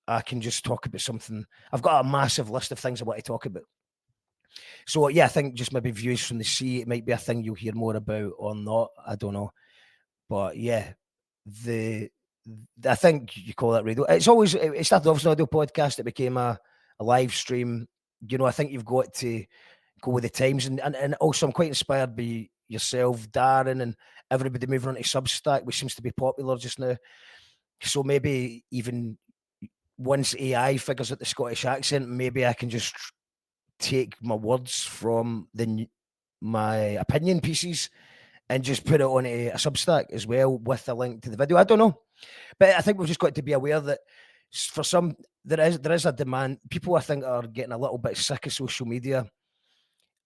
I can just talk about something. I've got a massive list of things I want to talk about. So yeah, I think just maybe views from the sea, it might be a thing you'll hear more about or not. I don't know. But yeah, I think you call that radio. It started off as an audio podcast. It became a live stream. I think you've got to go with the times, and also I'm quite inspired by yourself, Darren, and everybody moving on to Substack, which seems to be popular just now. So maybe even once AI figures out the Scottish accent, maybe I can just take my words from my opinion pieces and just put it on a Substack as well with a link to the video. I don't know. But I think we've just got to be aware that for some, there is a demand. People, I think, are getting a little bit sick of social media.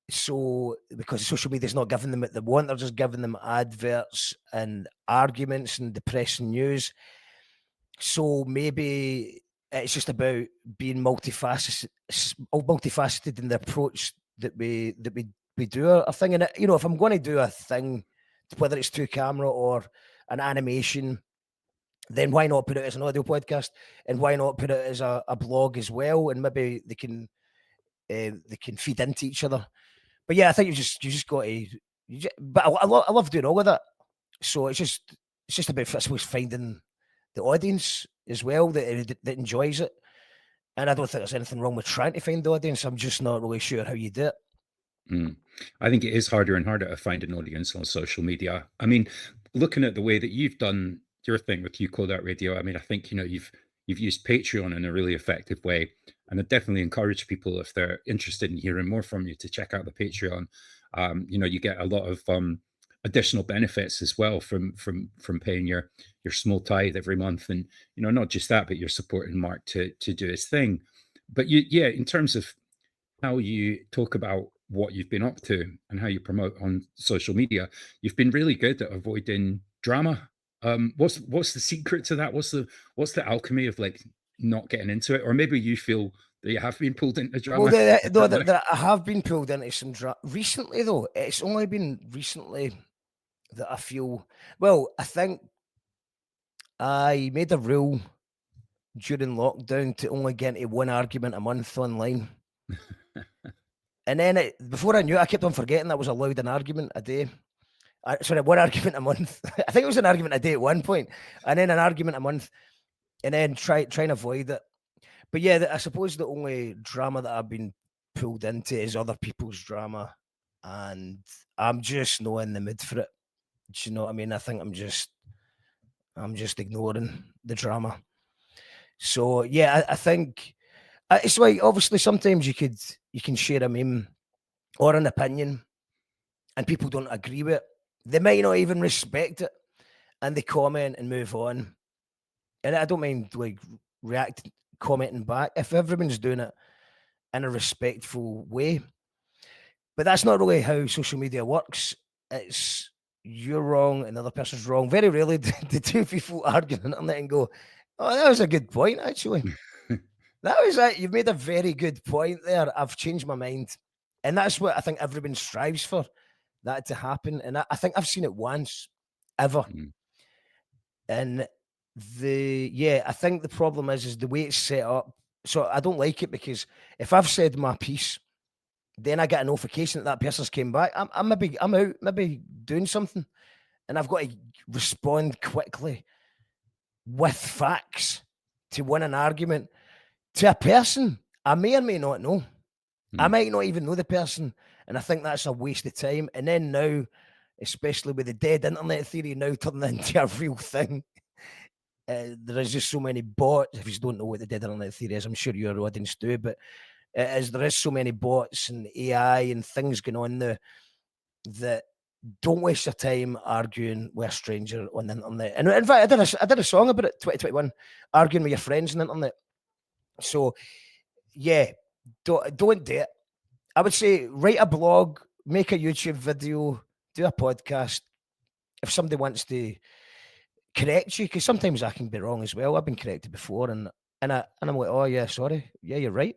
So, because social media is not giving them what they want, they're just giving them adverts and arguments and depressing news. So maybe it's just about being multifaceted in the approach that we do a thing. And if I'm going to do a thing, whether it's through camera or an animation, then why not put it as an audio podcast, and why not put it as a blog as well? And maybe they can feed into each other. But yeah, I think you just got to. But I love doing all of that. So it's just about, I suppose, finding the audience as well that enjoys it. And I don't think there's anything wrong with trying to find the audience. I'm just not really sure how you do it. I think it is harder and harder to find an audience on social media. I mean, looking at the way that you've done your thing with You Call That Radio, I mean, I think, you've used Patreon in a really effective way. And I definitely encourage people, if they're interested in hearing more from you, to check out the Patreon. You get a lot of additional benefits as well from paying your small tithe every month. And, not just that, but you're supporting Mark to do his thing. But in terms of how you talk about what you've been up to and how you promote on social media, you've been really good at avoiding drama. What's the secret to that? What's the alchemy of like not getting into it? Or maybe you feel that you have been pulled into drama? Well, I have been pulled into some drama recently, though. It's only been recently that I feel. Well, I think I made a rule during lockdown to only get into one argument a month online. And then before I knew it, I kept on forgetting that was allowed an argument a day. One argument a month. I think it was an argument a day at one point, and then an argument a month, and then try and avoid it. But yeah, I suppose the only drama that I've been pulled into is other people's drama, and I'm just not in the mood for it. Do you know what I mean? I think I'm just ignoring the drama. So yeah, I think it's like, obviously sometimes you can share a meme or an opinion, and people don't agree with it, they might not even respect it, and they comment and move on. And I don't mind like commenting back if everyone's doing it in a respectful way. But that's not really how social media works. It's you're wrong and the other person's wrong. Very rarely do two people argue on the internet and go, "Oh, that was a good point, actually." That was it. You've made a very good point there. I've changed my mind. And that's what I think everyone strives for, that to happen. And I think I've seen it once, ever. And I think the problem is the way it's set up. So I don't like it because if I've said my piece, then I get a notification that person's came back. I'm out, maybe doing something, and I've got to respond quickly with facts to win an argument to a person I may or may not know. I might not even know the person, and I think that's a waste of time. And then now, especially with the dead internet theory now turning into a real thing, there is just so many bots. If you don't know what the dead internet theory is, I'm sure your audience do, but there is so many bots and AI and things going on there that don't waste your time arguing with a stranger on the internet. And in fact, I did a song about it, 2021, arguing with your friends on the internet. So yeah, don't do it. I would say write a blog, make a YouTube video, do a podcast. If somebody wants to correct you, because sometimes I can be wrong as well. I've been corrected before, and I'm like, oh yeah, sorry, yeah, you're right.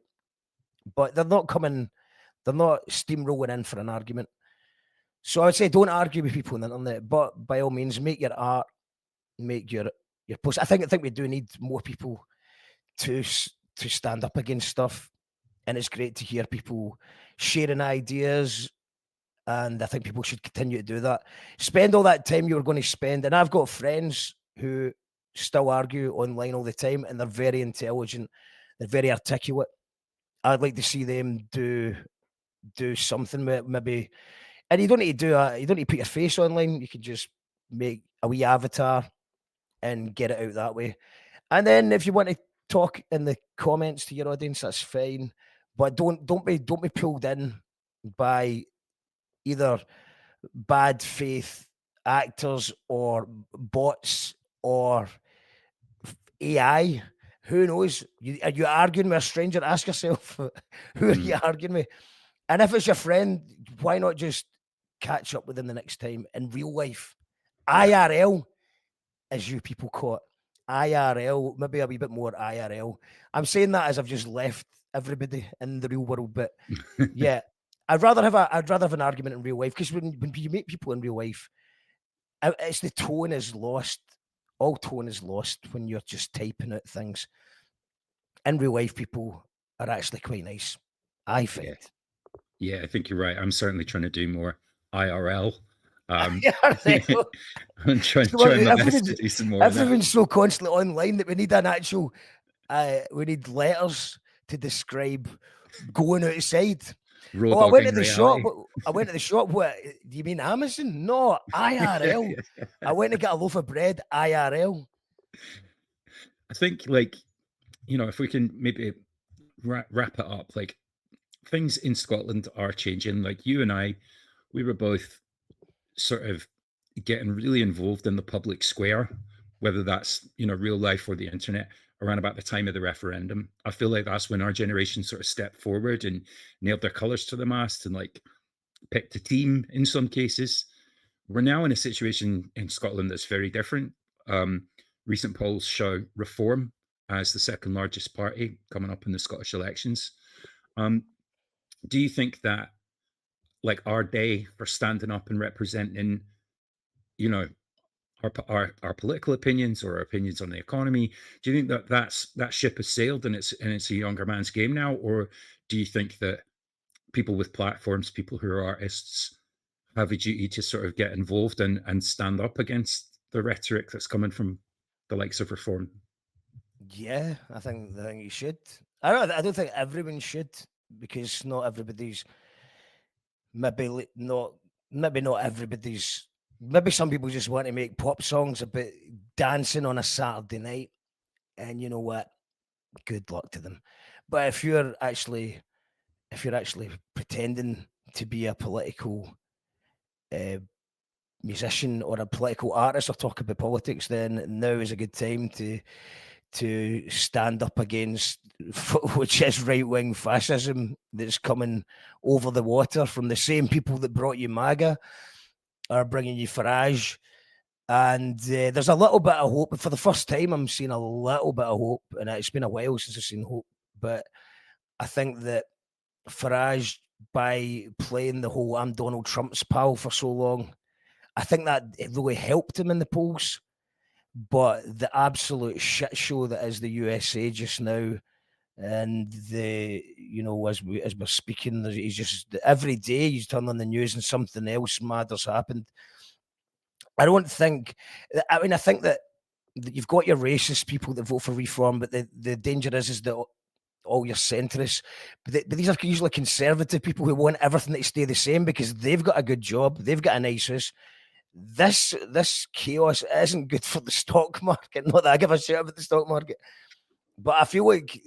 But they're not steamrolling in for an argument. So I would say don't argue with people on the internet, but by all means, make your art, make your post. I think we do need more people to stand up against stuff, and it's great to hear people sharing ideas. And I think people should continue to do that. Spend all that time you were going to spend. And I've got friends who still argue online all the time, and they're very intelligent. They're very articulate. I'd like to see them do something with maybe. And you don't need to put your face online. You can just make a wee avatar and get it out that way. And then if you want to talk in the comments to your audience, that's fine. But don't be pulled in by either bad faith actors or bots or AI. Who knows? Are you arguing with a stranger? Ask yourself, who are you arguing with? And if it's your friend, why not just catch up with them the next time in real life? IRL, as you people call it. IRL, maybe a wee bit more IRL. I'm saying that as I've just left everybody in the real world, but yeah, I'd rather have an argument in real life, because when you meet people in real life, it's the tone is lost. All tone is lost when you're just typing out things. In real life, people are actually quite nice, I find. Yeah, I think you're right. I'm certainly trying to do more IRL. I'm trying my best to do some more. Everyone's so constantly online that we need an actual. We need letters to describe going outside. I went to the shop. I went to the shop. What do you mean, Amazon? No, IRL. I went to get a loaf of bread. IRL. I think, if we can maybe wrap it up, like, things in Scotland are changing. Like, you and I, we were both sort of getting really involved in the public square, whether that's real life or the internet, around about the time of the referendum. I feel like that's when our generation sort of stepped forward and nailed their colours to the mast and picked a team in some cases. We're now in a situation in Scotland that's very different. Recent polls show Reform as the second largest party coming up in the Scottish elections. Do you think that, our day for standing up and representing, our political opinions or our opinions on the economy, do you think that that ship has sailed and it's a younger man's game now? Or do you think that people with platforms, people who are artists, have a duty to sort of get involved and stand up against the rhetoric that's coming from the likes of Reform? Yeah, I think you should. I don't think everyone should, because not everybody's maybe not everybody's. Maybe some people just want to make pop songs about dancing on a Saturday night, and you know what? Good luck to them. But if you're actually pretending to be a political musician or a political artist or talk about politics, then now is a good time to stand up against which is right-wing fascism that's coming over the water from the same people that brought you MAGA are bringing you Farage. And there's a little bit of hope. For the first time, I'm seeing a little bit of hope, and it's been a while since I've seen hope. But I think that Farage, by playing the whole "I'm Donald Trump's pal" for so long, I think that it really helped him in the polls. But the absolute shit show that is the USA just now, and as we're speaking, he's just every day you turn on the news and something else mad has happened. I think that you've got your racist people that vote for reform, but the danger is that all your centrists, but these are usually conservative people who want everything to stay the same because they've got a good job, they've got a nice house. This chaos isn't good for the stock market. Not that I give a shit about the stock market, but I feel like,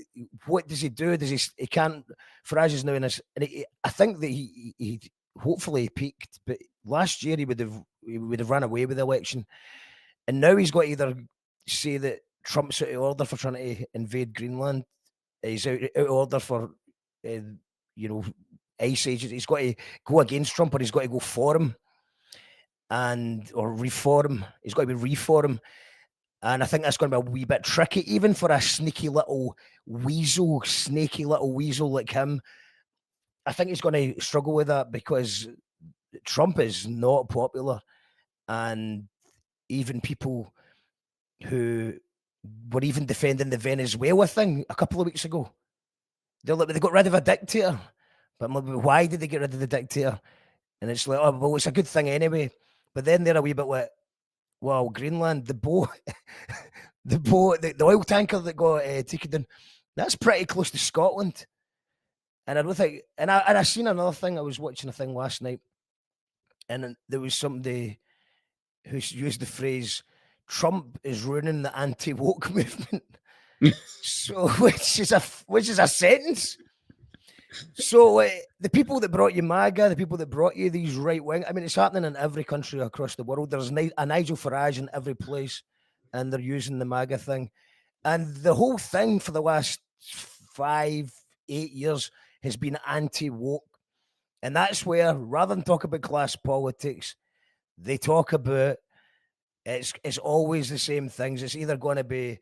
what does he do? He can't. Farage is now in this, and I think that he hopefully peaked, but last year he would have run away with the election, and now he's got to either say that Trump's out of order for trying to invade Greenland, he's out of order for ICE agents. He's got to go against Trump, or he's got to go for him. Or reform. He's got to be reform. And I think that's going to be a wee bit tricky, even for a snaky little weasel like him. I think he's going to struggle with that because Trump is not popular. And even people who were even defending the Venezuela thing a couple of weeks ago, they got rid of a dictator. But I'm like, why did they get rid of the dictator? And it's like, oh, well, it's a good thing anyway. But then they're a wee bit like, well, Greenland, the oil tanker that got taken down, that's pretty close to Scotland. And I don't think, and I seen another thing. I was watching a thing last night, and there was somebody who used the phrase, "Trump is ruining the anti-woke movement." So, which is a sentence. So the people that brought you MAGA, the people that brought you these right wing, I mean, it's happening in every country across the world. There's a Nigel Farage in every place, and they're using the MAGA thing. And the whole thing for the last 5-8 years has been anti-woke. And that's where, rather than talk about class politics, they talk about it's always the same things. It's either going to be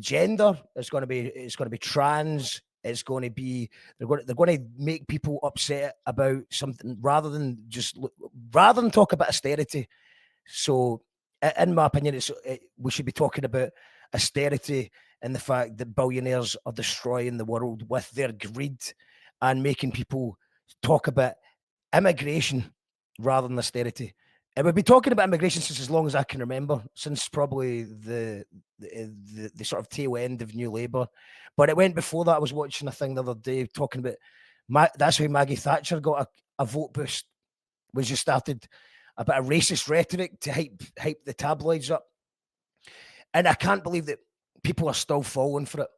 gender, it's going to be trans. It's going to be they're going to make people upset about something rather than talk about austerity. So, in my opinion, we should be talking about austerity and the fact that billionaires are destroying the world with their greed and making people talk about immigration rather than austerity. And we've been talking about immigration since as long as I can remember, since probably the sort of tail end of New Labour. But it went before that. I was watching a thing the other day talking about that's how Maggie Thatcher got a vote boost, when she started a bit of racist rhetoric to hype the tabloids up. And I can't believe that people are still falling for it.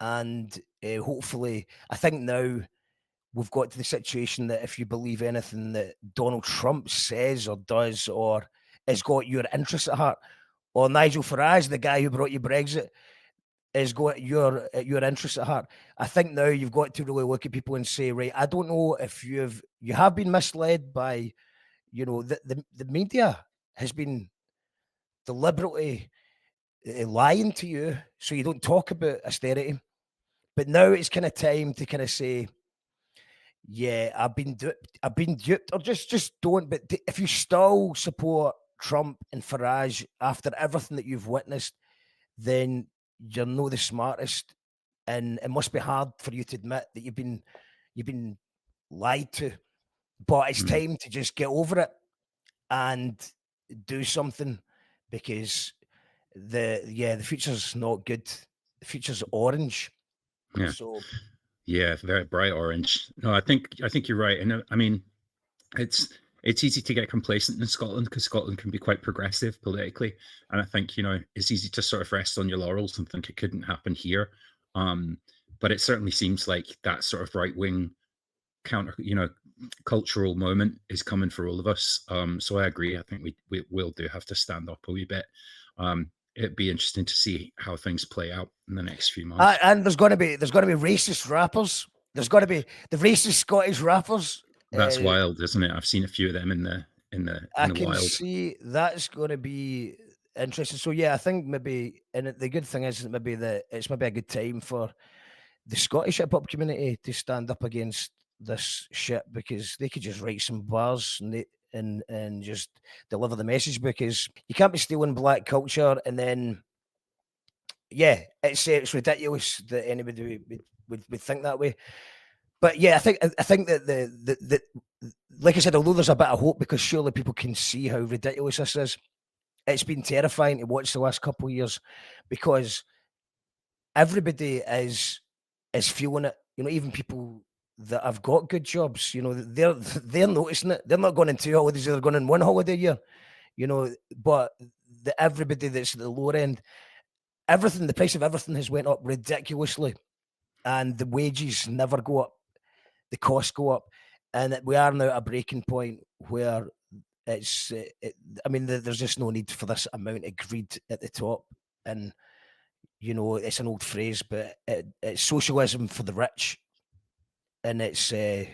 And hopefully, I think now we've got to the situation that if you believe anything that Donald Trump says or does or has got your interests at heart, or Nigel Farage, the guy who brought you Brexit, has got your interests at heart, I think now you've got to really look at people and say, right, I don't know if you have been misled by, the media has been deliberately lying to you so you don't talk about austerity. But now it's kind of time to kind of say, yeah, I've been duped, or just don't. But if you still support Trump and Farage after everything that you've witnessed, then you're not the smartest, and it must be hard for you to admit that you've been lied to. But it's time to just get over it and do something, because the future's not good. The future's orange. Yeah. So yeah, very bright orange. No, I think you're right. And I mean, it's easy to get complacent in Scotland because Scotland can be quite progressive politically. And I think, it's easy to sort of rest on your laurels and think it couldn't happen here. But it certainly seems like that sort of right wing counter, cultural moment is coming for all of us. So I agree. I think we will have to stand up a wee bit. It'd be interesting to see how things play out in the next few months. And there's going to be racist rappers. There's got to be the racist Scottish rappers. That's wild, isn't it? I've seen a few of them in the I the can wild. see that's going to be interesting. So yeah, I think maybe, and the good thing is that maybe it's maybe a good time for the Scottish hip hop community to stand up against this shit, because they could just write some bars and just deliver the message, because you can't be stealing black culture and then it's ridiculous that anybody would think that way. But yeah, I think that the like I said, although there's a bit of hope, because surely people can see how ridiculous this is. It's been terrifying to watch the last couple of years, because everybody is feeling it. You know, even people that have got good jobs, you know, they're noticing it. They're not going on 2 holidays; they're going on 1 holiday a year. You know, but everybody that's at the lower end, the price of everything has went up ridiculously, and the wages never go up, the costs go up, and we are now at a breaking point where it's. There's just no need for this amount of greed at the top, and you know, it's an old phrase, but it's socialism for the rich, and it's you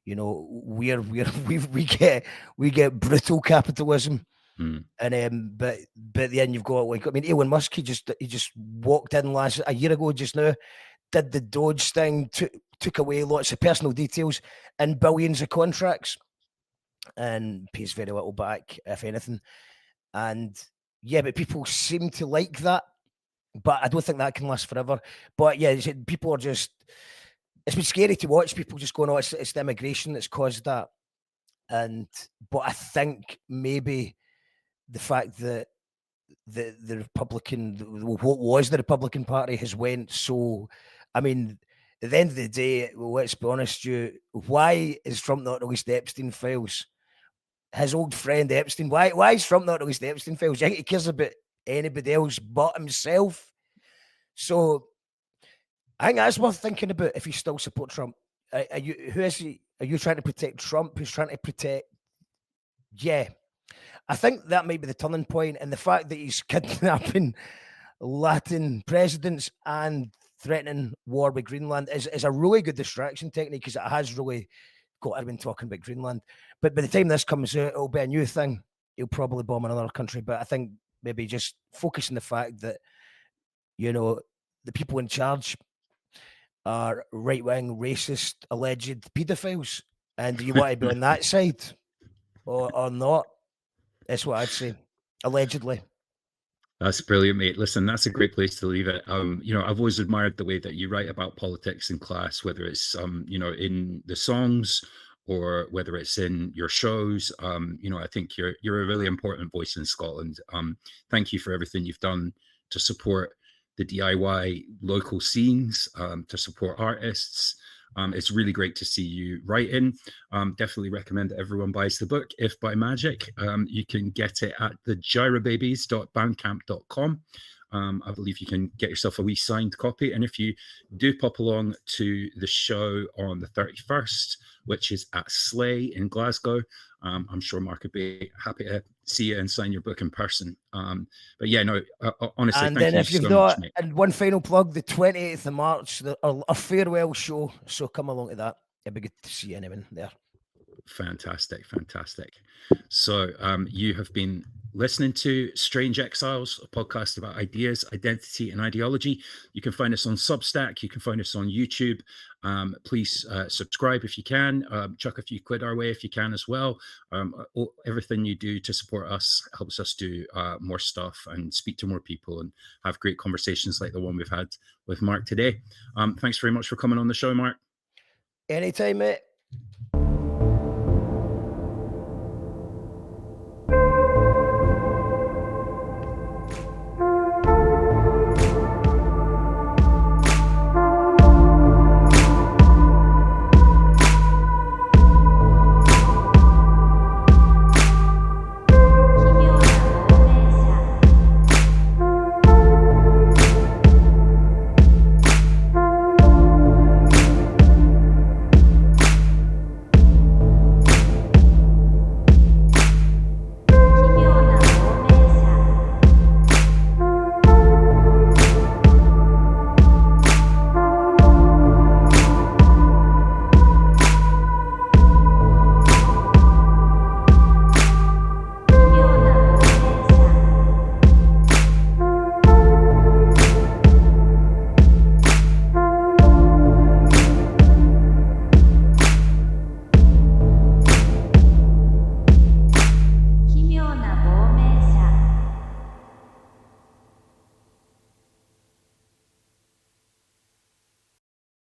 know, we get brutal capitalism. And but then you've got, like, I mean, Elon Musk, he just walked in a year ago just now, did the Doge thing, took away lots of personal details and billions of contracts, and pays very little back, if anything. And yeah, but people seem to like that, but I don't think that can last forever. But yeah, people are just, it's been scary to watch people just going, oh, it's the immigration that's caused that. But I think maybe the fact that the Republican, what was the Republican Party, has went so, I mean, at the end of the day, let's be honest, why is Trump not released the Epstein files? His old friend Epstein, why is Trump not released the Epstein files? You think he cares about anybody else but himself? So I think that's worth thinking about if you still support Trump. Are you trying to protect Trump? Who's trying to protect? Yeah. I think that might be the turning point, and the fact that he's kidnapping Latin presidents and threatening war with Greenland is a really good distraction technique, because it has really got everyone talking about Greenland. But by the time this comes out, it'll be a new thing. He'll probably bomb another country. But I think maybe just focus on the fact that, you know, the people in charge are right-wing, racist, alleged paedophiles. And do you want to be on that side or not? That's what I'd say. Allegedly. That's brilliant, mate. Listen, that's a great place to leave it. You know, I've always admired the way that you write about politics and class, whether it's you know, in the songs or whether it's in your shows. You know, I think you're a really important voice in Scotland. Thank you for everything you've done to support the DIY local scenes, to support artists. It's really great to see you writing. Definitely recommend that everyone buys the book, If by Magic. You can get it at the Girobabies.bandcamp.com. I believe you can get yourself a wee signed copy. And if you do pop along to the show on the 31st, which is at Slay in Glasgow, I'm sure Mark would be happy to see you and sign your book in person. But yeah, no, honestly, and thank then you if you've so not, much, mate. and one final plug, the 28th of March, a farewell show. So come along to that. It'd be good to see anyone there. Fantastic. So you have been listening to Strange Exiles, a podcast about ideas, identity, and ideology. You can find us on Substack. You can find us on YouTube. Please subscribe if you can. Chuck a few quid our way if you can as well. Everything you do to support us helps us do more stuff and speak to more people and have great conversations like the one we've had with Mark today. Thanks very much for coming on the show, Mark. Anytime, mate.